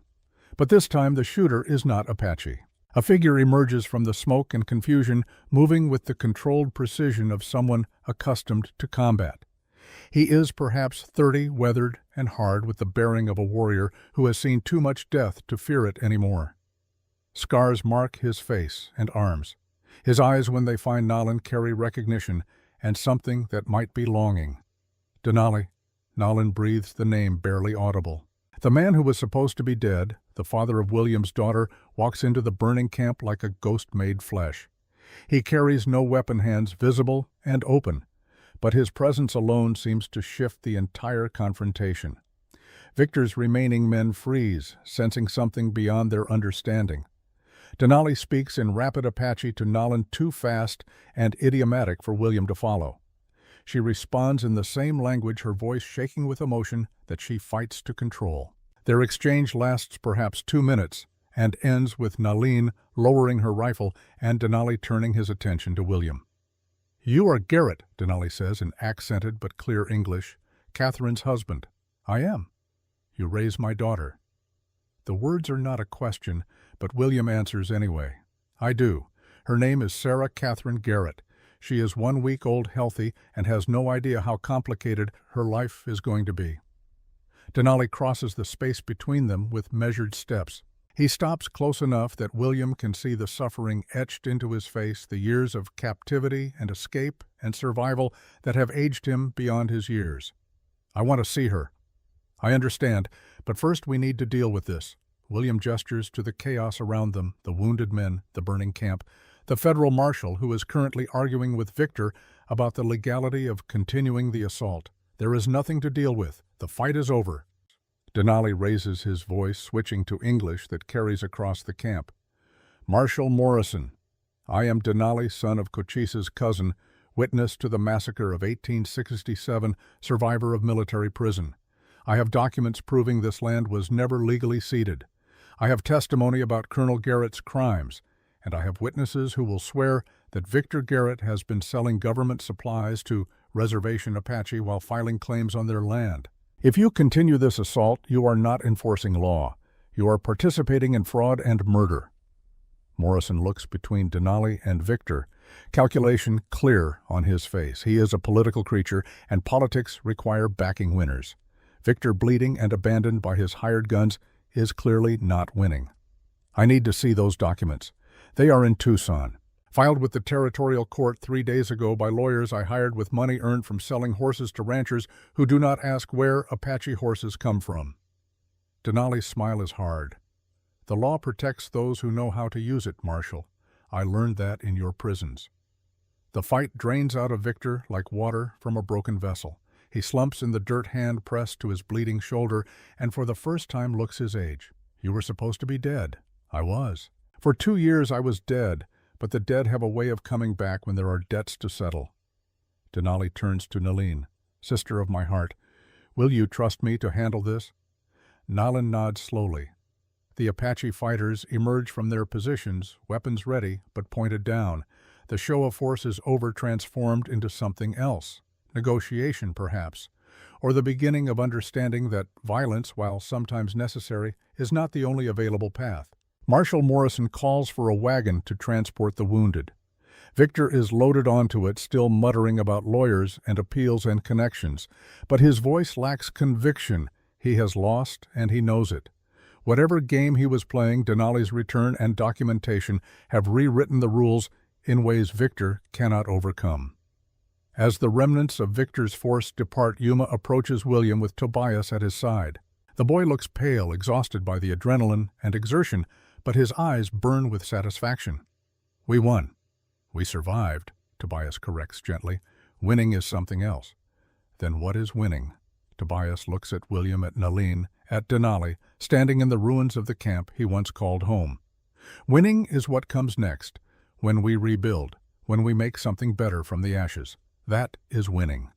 But this time the shooter is not Apache. A figure emerges from the smoke and confusion, moving with the controlled precision of someone accustomed to combat. He is perhaps 30, weathered and hard, with the bearing of a warrior who has seen too much death to fear it anymore. Scars mark his face and arms. His eyes, when they find Nalin, carry recognition and something that might be longing. Denali. Nalin breathes the name, barely audible. The man who was supposed to be dead, the father of William's daughter, walks into the burning camp like a ghost made flesh. He carries no weapon, hands visible and open, but his presence alone seems to shift the entire confrontation. Victor's remaining men freeze, sensing something beyond their understanding. Denali speaks in rapid Apache to Nalin, too fast and idiomatic for William to follow. She responds in the same language, her voice shaking with emotion that she fights to control. Their exchange lasts perhaps 2 minutes and ends with Nalin lowering her rifle and Denali turning his attention to William. "You are Garrett," Denali says in accented but clear English, "Catherine's husband." "I am." "You raise my daughter." The words are not a question, but William answers anyway. "I do. Her name is Sarah Catherine Garrett. She is 1 week old, healthy, and has no idea how complicated her life is going to be." Denali crosses the space between them with measured steps. He stops close enough that William can see the suffering etched into his face, the years of captivity and escape and survival that have aged him beyond his years. "I want to see her." "I understand, but first we need to deal with this." William gestures to the chaos around them, the wounded men, the burning camp, the federal marshal who is currently arguing with Victor about the legality of continuing the assault. "There is nothing to deal with. The fight is over." Denali raises his voice, switching to English that carries across the camp. "Marshal Morrison, I am Denali, son of Cochise's cousin, witness to the massacre of 1867, survivor of military prison. I have documents proving this land was never legally ceded. I have testimony about Colonel Garrett's crimes, and I have witnesses who will swear that Victor Garrett has been selling government supplies to Reservation Apache while filing claims on their land. If you continue this assault, you are not enforcing law. You are participating in fraud and murder." Morrison looks between Denali and Victor, calculation clear on his face. He is a political creature, and politics require backing winners. Victor, bleeding and abandoned by his hired guns, is clearly not winning. "I need to see those documents. They are in Tucson, filed with the territorial court 3 days ago by lawyers I hired with money earned from selling horses to ranchers who do not ask where Apache horses come from." Denali's smile is hard. "The law protects those who know how to use it, Marshal. I learned that in your prisons." The fight drains out of Victor like water from a broken vessel. He slumps in the dirt, hand pressed to his bleeding shoulder, and for the first time looks his age. "You were supposed to be dead." "I was. For 2 years I was dead, but the dead have a way of coming back when there are debts to settle." Denali turns to Nalin. "Sister of my heart, will you trust me to handle this?" Nalin nods slowly. The Apache fighters emerge from their positions, weapons ready but pointed down. The show of force is over, transformed into something else. Negotiation, perhaps, or the beginning of understanding that violence, while sometimes necessary, is not the only available path. Marshal Morrison calls for a wagon to transport the wounded. Victor is loaded onto it, still muttering about lawyers and appeals and connections, but his voice lacks conviction. He has lost, and he knows it. Whatever game he was playing, Denali's return and documentation have rewritten the rules in ways Victor cannot overcome. As the remnants of Victor's force depart, Yuma approaches William with Tobias at his side. The boy looks pale, exhausted by the adrenaline and exertion, but his eyes burn with satisfaction. "We won." "We survived," Tobias corrects gently. "Winning is something else." "Then what is winning?" Tobias looks at William, at Nalin, at Denali, standing in the ruins of the camp he once called home. "Winning is what comes next, when we rebuild, when we make something better from the ashes. That is winning."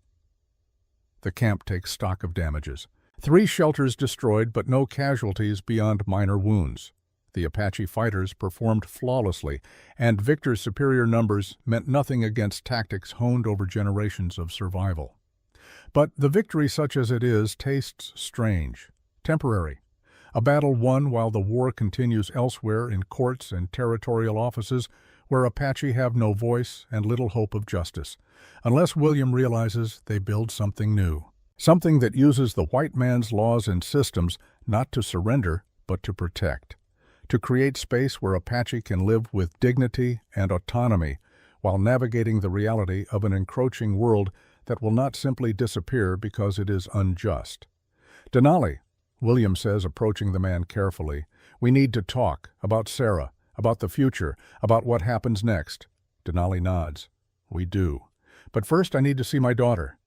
The camp takes stock of damages. 3 shelters destroyed, but no casualties beyond minor wounds. The Apache fighters performed flawlessly, and Victor's superior numbers meant nothing against tactics honed over generations of survival. But the victory, such as it is, tastes strange, temporary. A battle won while the war continues elsewhere in courts and territorial offices where Apache have no voice and little hope of justice, unless William realizes they build something new. Something that uses the white man's laws and systems not to surrender, but to protect. To create space where Apache can live with dignity and autonomy while navigating the reality of an encroaching world that will not simply disappear because it is unjust. Denali, William says, approaching the man carefully, we need to talk about Sarah, about the future, about what happens next. Denali nods. We do. But first I need to see my daughter.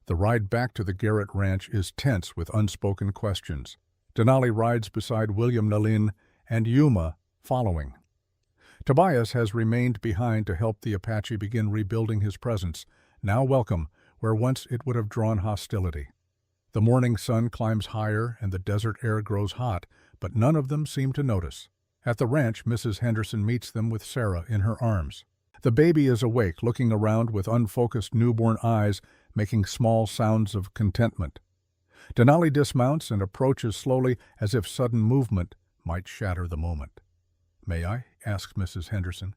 The ride back to the Garrett Ranch is tense with unspoken questions. Denali rides beside William Nalin and Yuma following. Tobias has remained behind to help the Apache begin rebuilding his presence, now welcome where once it would have drawn hostility. The morning sun climbs higher and the desert air grows hot, but none of them seem to notice. At the ranch, Mrs. Henderson meets them with Sarah in her arms. The baby is awake, looking around with unfocused newborn eyes, making small sounds of contentment. Denali dismounts and approaches slowly as if sudden movement might shatter the moment. May I? Asks Mrs. Henderson.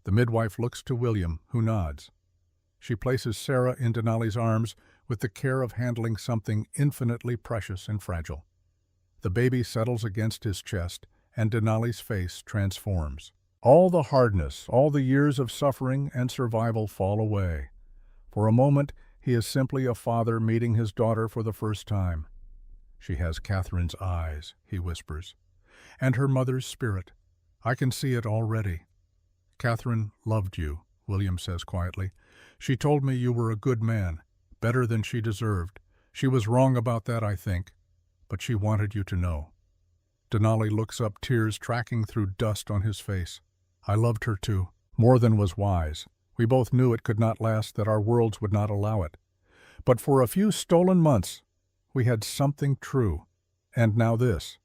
The midwife looks to William, who nods. She places Sarah in Denali's arms with the care of handling something infinitely precious and fragile. The baby settles against his chest, and Denali's face transforms. All the hardness, all the years of suffering and survival fall away. For a moment, he is simply a father meeting his daughter for the first time. She has Catherine's eyes, he whispers, and her mother's spirit. I can see it already. Catherine loved you, William says quietly. She told me you were a good man, better than she deserved. She was wrong about that, I think, but she wanted you to know. Denali looks up, tears tracking through dust on his face. I loved her too, more than was wise. We both knew it could not last, that our worlds would not allow it. But for a few stolen months, we had something true. And now this.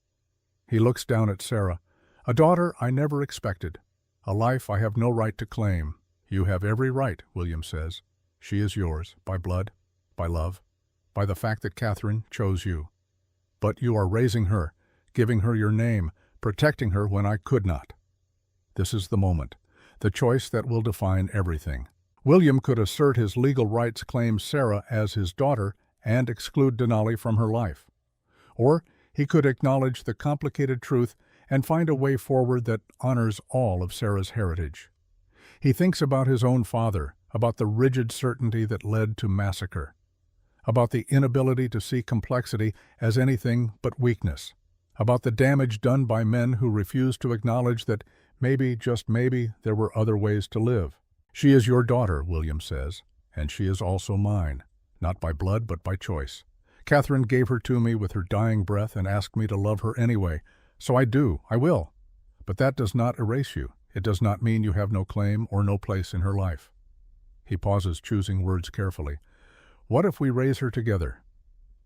He looks down at Sarah. A daughter I never expected. A life I have no right to claim. You have every right, William says. She is yours, by blood, by love, by the fact that Catherine chose you. But you are raising her, giving her your name, protecting her when I could not. This is the moment, the choice that will define everything. William could assert his legal rights, claim Sarah as his daughter, and exclude Denali from her life. Or he could acknowledge the complicated truth and find a way forward that honors all of Sarah's heritage. He thinks about his own father, about the rigid certainty that led to massacre, about the inability to see complexity as anything but weakness, about the damage done by men who refused to acknowledge that maybe, just maybe, there were other ways to live. She is your daughter, William says, and she is also mine, not by blood but by choice. Catherine gave her to me with her dying breath and asked me to love her anyway, so I do, I will. But that does not erase you. It does not mean you have no claim or no place in her life. He pauses, choosing words carefully. What if we raise her together?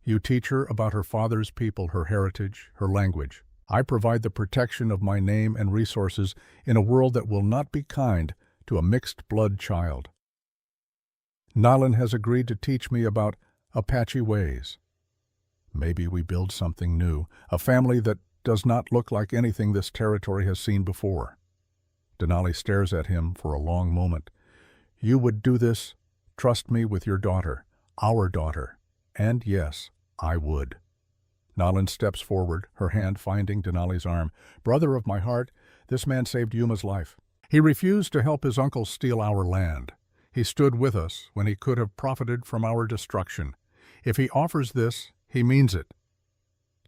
You teach her about her father's people, her heritage, her language. I provide the protection of my name and resources in a world that will not be kind to a mixed-blood child. Nalin has agreed to teach me about Apache ways. Maybe we build something new, a family that does not look like anything this territory has seen before. Denali stares at him for a long moment. You would do this? Trust me with your daughter, our daughter. And yes, I would. Nalin steps forward, her hand finding Denali's arm. Brother of my heart, this man saved Yuma's life. He refused to help his uncle steal our land. He stood with us when he could have profited from our destruction. If he offers this, he means it.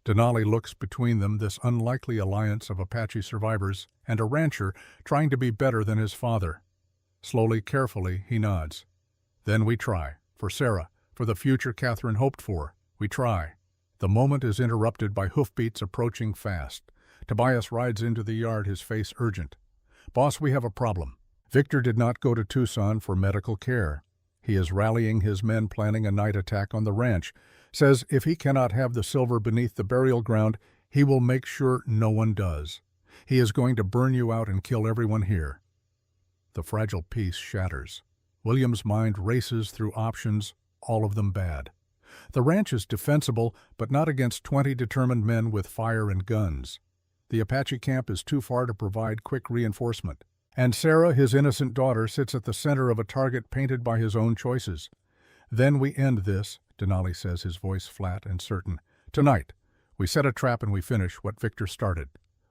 Denali looks between them, this unlikely alliance of Apache survivors and a rancher trying to be better than his father. Slowly, carefully, he nods. Then we try. For Sarah, for the future Catherine hoped for, we try. The moment is interrupted by hoofbeats approaching fast. Tobias rides into the yard, his face urgent. Boss, we have a problem. Victor did not go to Tucson for medical care. He is rallying his men, planning a night attack on the ranch. Says if he cannot have the silver beneath the burial ground, he will make sure no one does. He is going to burn you out and kill everyone here. The fragile peace shatters. William's mind races through options, all of them bad. The ranch is defensible, but not against 20 determined men with fire and guns. The Apache camp is too far to provide quick reinforcement. And Sarah, his innocent daughter, sits at the center of a target painted by his own choices. Then we end this, Denali says, his voice flat and certain. Tonight, we set a trap and we finish what Victor started.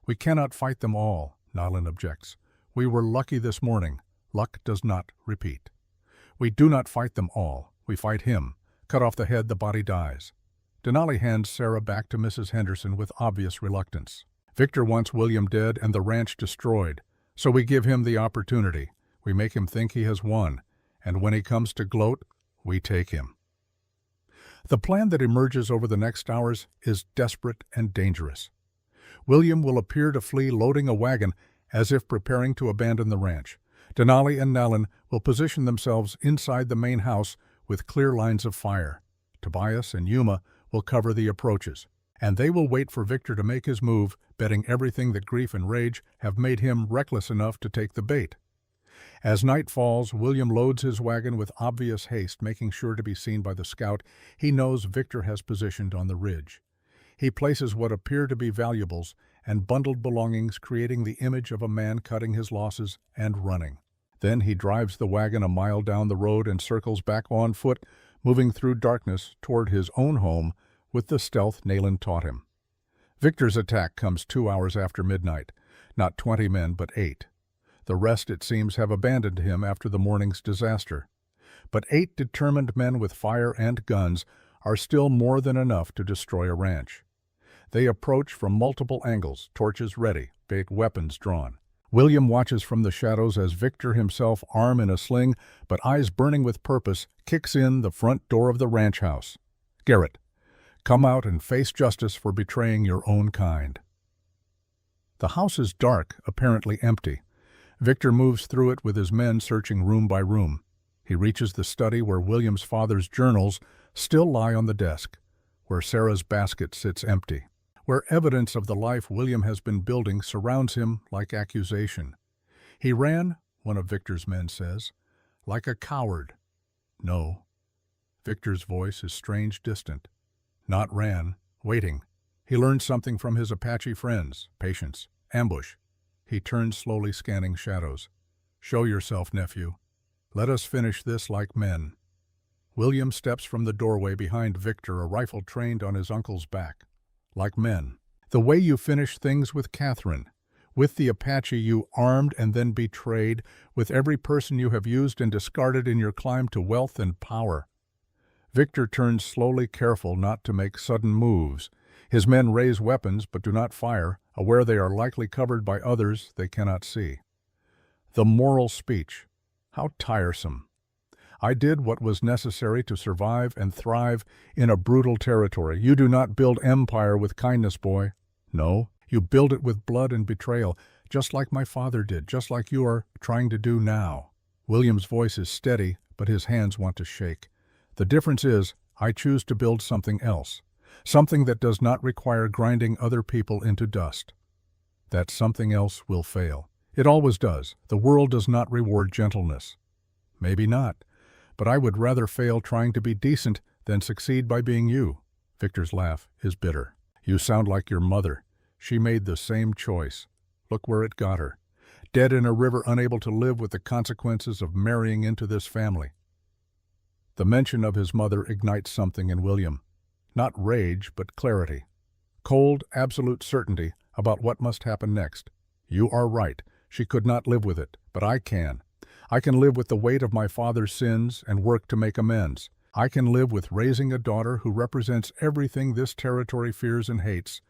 We cannot fight them all, Nalin objects. We were lucky this morning. Luck does not repeat. We do not fight them all. We fight him. Cut off the head, the body dies. Denali hands Sarah back to Mrs. Henderson with obvious reluctance. Victor wants William dead and the ranch destroyed. So we give him the opportunity. We make him think he has won. And when he comes to gloat, we take him. The plan that emerges over the next hours is desperate and dangerous. William will appear to flee loading a wagon as if preparing to abandon the ranch. Denali and Nalin will position themselves inside the main house with clear lines of fire. Tobias and Yuma will cover the approaches, and they will wait for Victor to make his move, betting everything that grief and rage have made him reckless enough to take the bait. As night falls, William loads his wagon with obvious haste, making sure to be seen by the scout he knows Victor has positioned on the ridge. He places what appear to be valuables and bundled belongings, creating the image of a man cutting his losses and running. Then he drives the wagon a mile down the road and circles back on foot, moving through darkness toward his own home with the stealth Nalin taught him. Victor's attack comes 2 hours after midnight. Not 20 men, but 8. The rest, it seems, have abandoned him after the morning's disaster. But 8 determined men with fire and guns are still more than enough to destroy a ranch. They approach from multiple angles, torches ready, big weapons drawn. William watches from the shadows as Victor himself, arm in a sling, but eyes burning with purpose, kicks in the front door of the ranch house. Garrett, come out and face justice for betraying your own kind. The house is dark, apparently empty. Victor moves through it with his men searching room by room. He reaches the study where William's father's journals still lie on the desk, where Sarah's basket sits empty, where evidence of the life William has been building surrounds him like accusation. He ran, one of Victor's men says, like a coward. No. Victor's voice is strange, distant. Not ran, waiting. He learned something from his Apache friends, patience, ambush. He turns slowly, scanning shadows. Show yourself, nephew. Let us finish this like men. William steps from the doorway behind Victor, a rifle trained on his uncle's back. Like men. The way you finished things with Catherine. With the Apache you armed and then betrayed, with every person you have used and discarded in your climb to wealth and power. Victor turns slowly, careful not to make sudden moves. His men raise weapons but do not fire, aware they are likely covered by others they cannot see. The moral speech. How tiresome. I did what was necessary to survive and thrive in a brutal territory. You do not build empire with kindness, boy. No, you build it with blood and betrayal, just like my father did, just like you are trying to do now. William's voice is steady, but his hands want to shake. The difference is, I choose to build something else. Something that does not require grinding other people into dust. That something else will fail. It always does. The world does not reward gentleness. Maybe not. But I would rather fail trying to be decent than succeed by being you. Victor's laugh is bitter. You sound like your mother. She made the same choice. Look where it got her. Dead in a river, unable to live with the consequences of marrying into this family. The mention of his mother ignites something in William. Not rage, but clarity. Cold, absolute certainty about what must happen next. You are right. She could not live with it, but I can. I can live with the weight of my father's sins and work to make amends. I can live with raising a daughter who represents everything this territory fears and hates.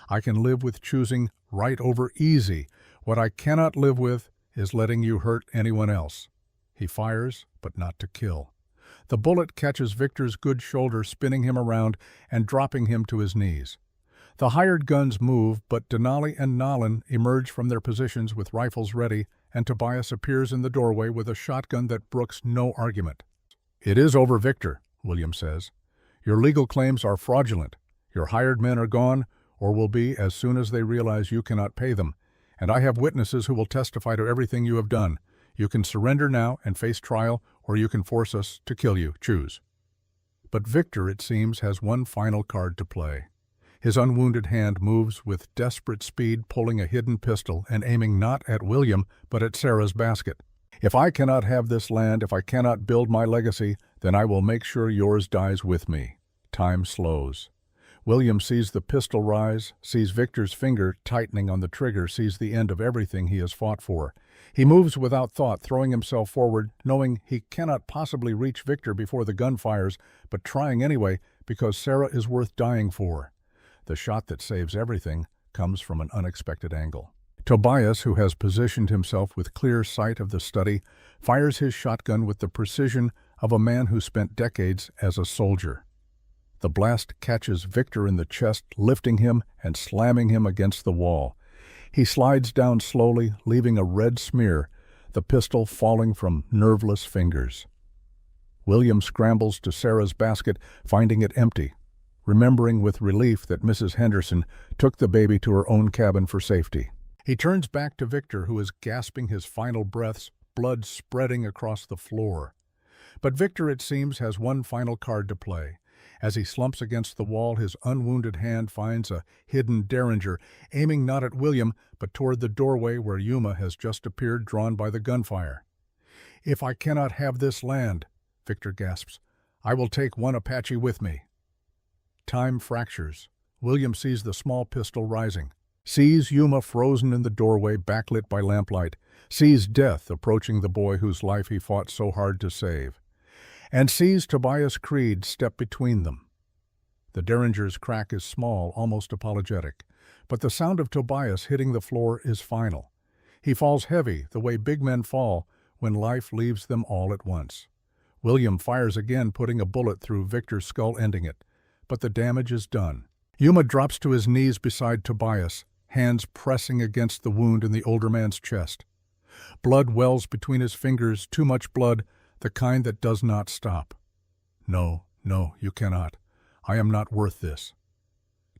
I can live with choosing right over easy. What I cannot live with is letting you hurt anyone else. He fires, but not to kill. The bullet catches Victor's good shoulder, spinning him around and dropping him to his knees. The hired guns move, but Denali and Nalin emerge from their positions with rifles ready, and Tobias appears in the doorway with a shotgun that brooks no argument. It is over, Victor, William says. Your legal claims are fraudulent. Your hired men are gone, or will be as soon as they realize you cannot pay them, and I have witnesses who will testify to everything you have done. You can surrender now and face trial, or you can force us to kill you. Choose. But Victor, it seems, has one final card to play. His unwounded hand moves with desperate speed, pulling a hidden pistol and aiming not at William, but at Sarah's basket. "If I cannot have this land, if I cannot build my legacy, then I will make sure yours dies with me." Time slows. William sees the pistol rise, sees Victor's finger tightening on the trigger, sees the end of everything he has fought for. He moves without thought, throwing himself forward, knowing he cannot possibly reach Victor before the gun fires, but trying anyway because Sarah is worth dying for. The shot that saves everything comes from an unexpected angle. Tobias, who has positioned himself with clear sight of the study, fires his shotgun with the precision of a man who spent decades as a soldier. The blast catches Victor in the chest, lifting him and slamming him against the wall. He slides down slowly, leaving a red smear, the pistol falling from nerveless fingers. William scrambles to Sarah's basket, finding it empty, remembering with relief that Mrs. Henderson took the baby to her own cabin for safety. He turns back to Victor, who is gasping his final breaths, blood spreading across the floor. But Victor, it seems, has one final card to play. As he slumps against the wall, his unwounded hand finds a hidden derringer, aiming not at William, but toward the doorway where Yuma has just appeared, drawn by the gunfire. "If I cannot have this land," Victor gasps, "I will take one Apache with me." Time fractures. William sees the small pistol rising, sees Yuma frozen in the doorway, backlit by lamplight, sees death approaching the boy whose life he fought so hard to save, and sees Tobias Creed step between them. The derringer's crack is small, almost apologetic, but the sound of Tobias hitting the floor is final. He falls heavy, the way big men fall when life leaves them all at once. William fires again, putting a bullet through Victor's skull, ending it, but the damage is done. Yuma drops to his knees beside Tobias, hands pressing against the wound in the older man's chest. Blood wells between his fingers, too much blood, the kind that does not stop. "No, no, you cannot. I am not worth this."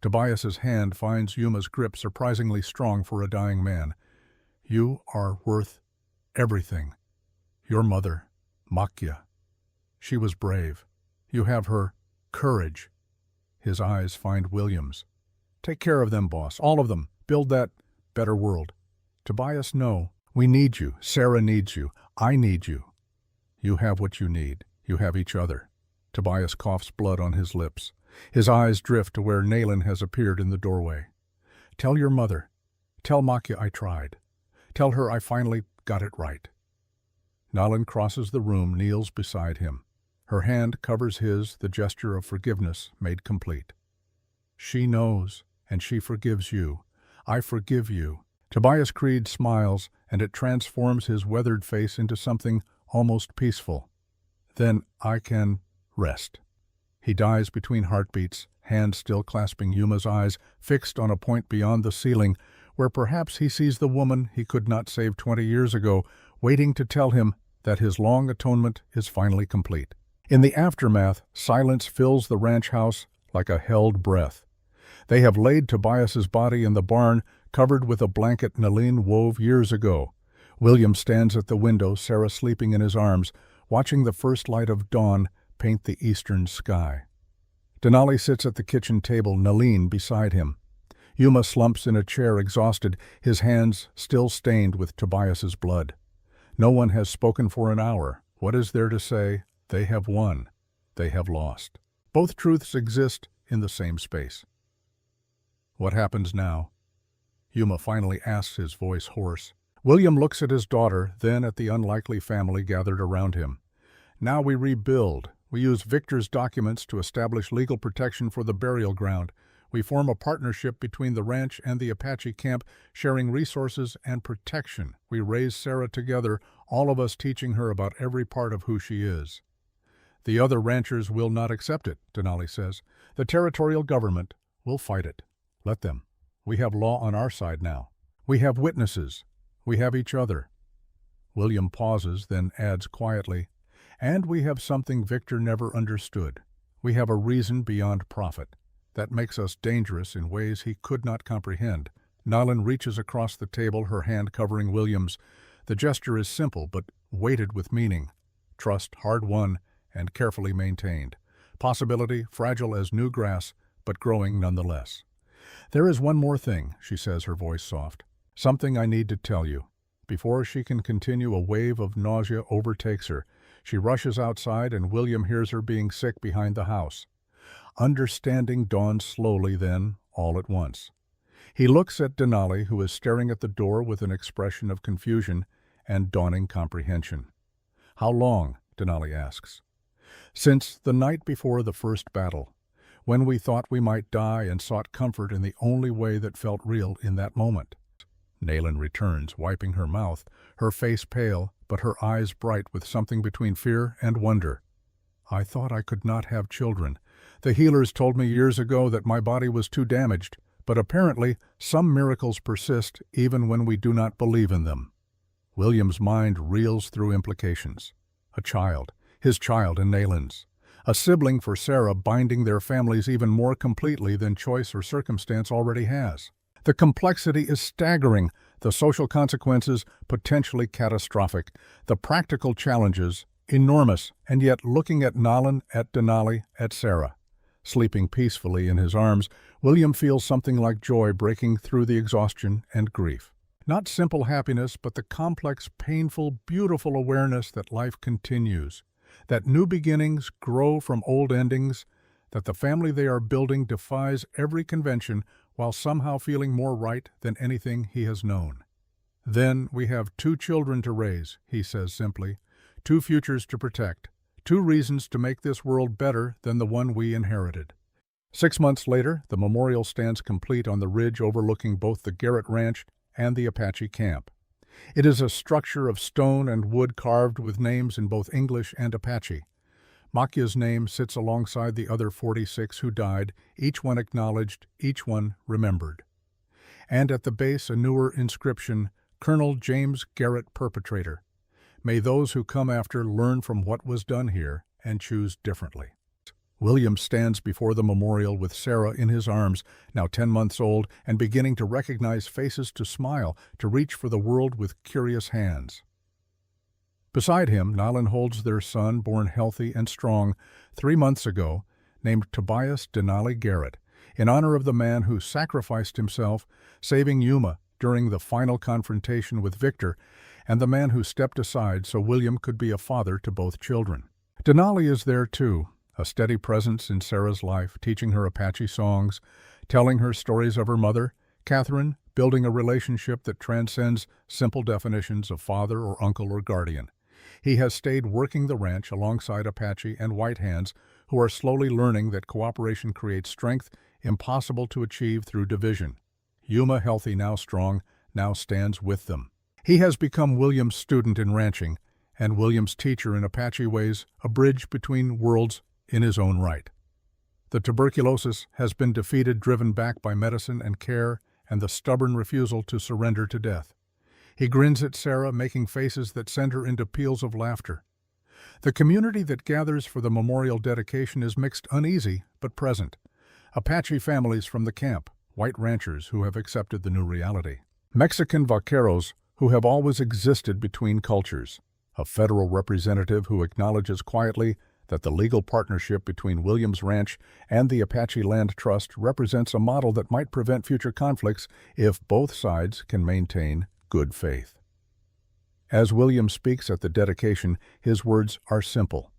Tobias's hand finds Yuma's grip, surprisingly strong for a dying man. "You are worth everything. Your mother, Makya. She was brave. You have her courage." His eyes find William's. "Take care of them, boss, all of them. Build that better world." "Tobias, no. We need you. Sarah needs you. I need you." "You have what you need. You have each other." Tobias coughs blood on his lips. His eyes drift to where Nayland has appeared in the doorway. "Tell your mother. Tell Makya I tried. Tell her I finally got it right." Nayland crosses the room, kneels beside him. Her hand covers his, the gesture of forgiveness made complete. "She knows, and she forgives you. I forgive you." Tobias Creed smiles, and it transforms his weathered face into something almost peaceful. "Then I can rest." He dies between heartbeats, hands still clasping Yuma's eyes, fixed on a point beyond the ceiling, where perhaps he sees the woman he could not save 20 years ago, waiting to tell him that his long atonement is finally complete. In the aftermath, silence fills the ranch house like a held breath. They have laid Tobias's body in the barn, covered with a blanket Nalin wove years ago. William stands at the window, Sarah sleeping in his arms, watching the first light of dawn paint the eastern sky. Denali sits at the kitchen table, Nalin beside him. Yuma slumps in a chair, exhausted, his hands still stained with Tobias's blood. No one has spoken for an hour. What is there to say? They have won. They have lost. Both truths exist in the same space. "What happens now?" Yuma finally asks, his voice hoarse. William looks at his daughter, then at the unlikely family gathered around him. "Now we rebuild. We use Victor's documents to establish legal protection for the burial ground. We form a partnership between the ranch and the Apache camp, sharing resources and protection. We raise Sarah together, all of us teaching her about every part of who she is." "The other ranchers will not accept it," Denali says. "The territorial government will fight it. Let them. We have law on our side now. We have witnesses. We have each other." William pauses, then adds quietly, "And we have something Victor never understood. We have a reason beyond profit. That makes us dangerous in ways he could not comprehend." Nayland reaches across the table, her hand covering William's. The gesture is simple, but weighted with meaning. Trust, hard-won, and carefully maintained. possibility fragile as new grass, but growing nonetheless. "There is one more thing," she says, her voice soft. "Something I need to tell you." Before she can continue, a wave of nausea overtakes her. She rushes outside, and William hears her being sick behind the house. Understanding dawns slowly then, all at once. He looks at Denali, who is staring at the door with an expression of confusion and dawning comprehension. "How long?" Denali asks. "Since the night before the first battle, when we thought we might die and sought comfort in the only way that felt real in that moment." Nayland returns, wiping her mouth, her face pale, but her eyes bright with something between fear and wonder. "I thought I could not have children. The healers told me years ago that my body was too damaged, but apparently some miracles persist even when we do not believe in them." William's mind reels through implications. A child, his child and Nayland's. A sibling for Sarah, binding their families even more completely than choice or circumstance already has. The complexity is staggering, the social consequences potentially catastrophic, the practical challenges enormous, and yet looking at Nayland, at Denali, at Sarah. Sleeping peacefully in his arms, William feels something like joy breaking through the exhaustion and grief. Not simple happiness, but the complex, painful, beautiful awareness that life continues, that new beginnings grow from old endings, that the family they are building defies every convention while somehow feeling more right than anything he has known. "Then we have 2 children to raise," he says simply, "2 futures to protect, 2 reasons to make this world better than the one we inherited." 6 months later, the memorial stands complete on the ridge overlooking both the Garrett Ranch and the Apache camp. It is a structure of stone and wood carved with names in both English and Apache. Makia's name sits alongside the other 46 who died, each one acknowledged, each one remembered. And at the base a newer inscription, "Colonel James Garrett, Perpetrator. May those who come after learn from what was done here and choose differently." William stands before the memorial with Sarah in his arms, now 10 months old, and beginning to recognize faces, to smile, to reach for the world with curious hands. Beside him, Nayland holds their son, born healthy and strong 3 months ago, named Tobias Denali Garrett, in honor of the man who sacrificed himself, saving Yuma during the final confrontation with Victor, and the man who stepped aside so William could be a father to both children. Denali is there too, a steady presence in Sarah's life, teaching her Apache songs, telling her stories of her mother, Catherine, building a relationship that transcends simple definitions of father or uncle or guardian. He has stayed working the ranch alongside Apache and White Hands, who are slowly learning that cooperation creates strength impossible to achieve through division. Yuma, healthy, now strong, now stands with them. He has become William's student in ranching, and William's teacher in Apache ways, a bridge between worlds in his own right. The tuberculosis has been defeated, driven back by medicine and care and the stubborn refusal to surrender to death. He grins at Sarah, making faces that send her into peals of laughter. The community that gathers for the memorial dedication is mixed, uneasy, but present. Apache families from the camp, white ranchers who have accepted the new reality. Mexican vaqueros who have always existed between cultures. A federal representative who acknowledges quietly that the legal partnership between Williams Ranch and the Apache Land Trust represents a model that might prevent future conflicts if both sides can maintain good faith. As William speaks at the dedication, his words are simple.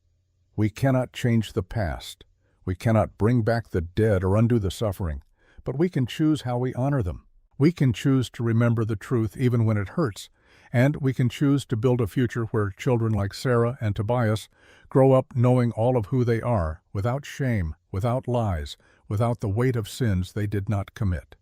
We cannot change the past. We cannot bring back the dead or undo the suffering, but we can choose how we honor them. We can choose to remember the truth even when it hurts, and we can choose to build a future where children like Sarah and Tobias grow up knowing all of who they are, without shame, without lies, without the weight of sins they did not commit.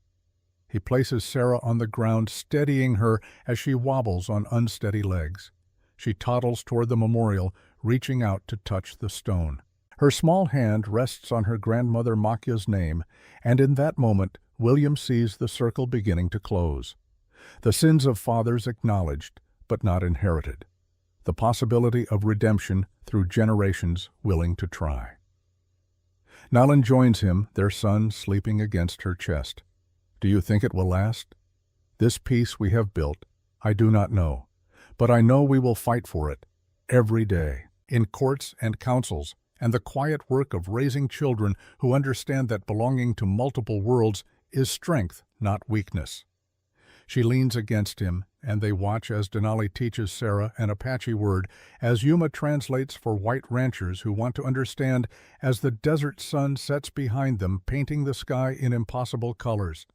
He places Sarah on the ground, steadying her as she wobbles on unsteady legs. She toddles toward the memorial, reaching out to touch the stone. Her small hand rests on her grandmother Makia's name, and in that moment, William sees the circle beginning to close. The sins of fathers acknowledged, but not inherited. The possibility of redemption through generations willing to try. Nayland joins him, their son sleeping against her chest. Do you think it will last? This peace we have built, I do not know, but I know we will fight for it, every day, in courts and councils, and the quiet work of raising children who understand that belonging to multiple worlds is strength, not weakness. She leans against him, and they watch as Denali teaches Sarah an Apache word, as Yuma translates for white ranchers who want to understand as the desert sun sets behind them, painting the sky in impossible colors.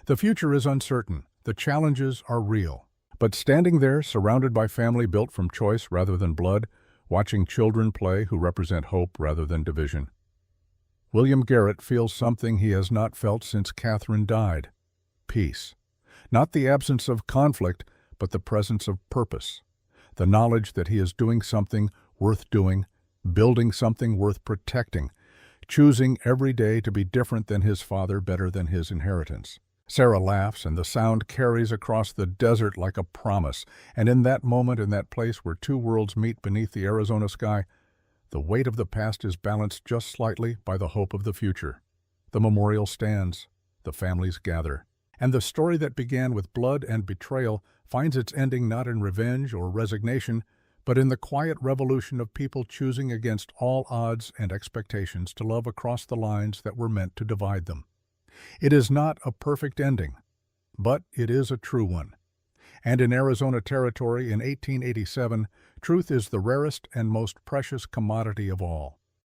The future is uncertain, the challenges are real. But standing there, surrounded by family built from choice rather than blood, watching children play who represent hope rather than division, William Garrett feels something he has not felt since Catherine died: peace. Not the absence of conflict, but the presence of purpose. The knowledge that he is doing something worth doing, building something worth protecting, choosing every day to be different than his father, better than his inheritance. Sarah laughs, and the sound carries across the desert like a promise. And in that moment, in that place where two worlds meet beneath the Arizona sky, the weight of the past is balanced just slightly by the hope of the future. The memorial stands, the families gather, and the story that began with blood and betrayal finds its ending not in revenge or resignation, but in the quiet revolution of people choosing against all odds and expectations to love across the lines that were meant to divide them. It is not a perfect ending, but it is a true one. And in Arizona Territory in 1887, truth is the rarest and most precious commodity of all.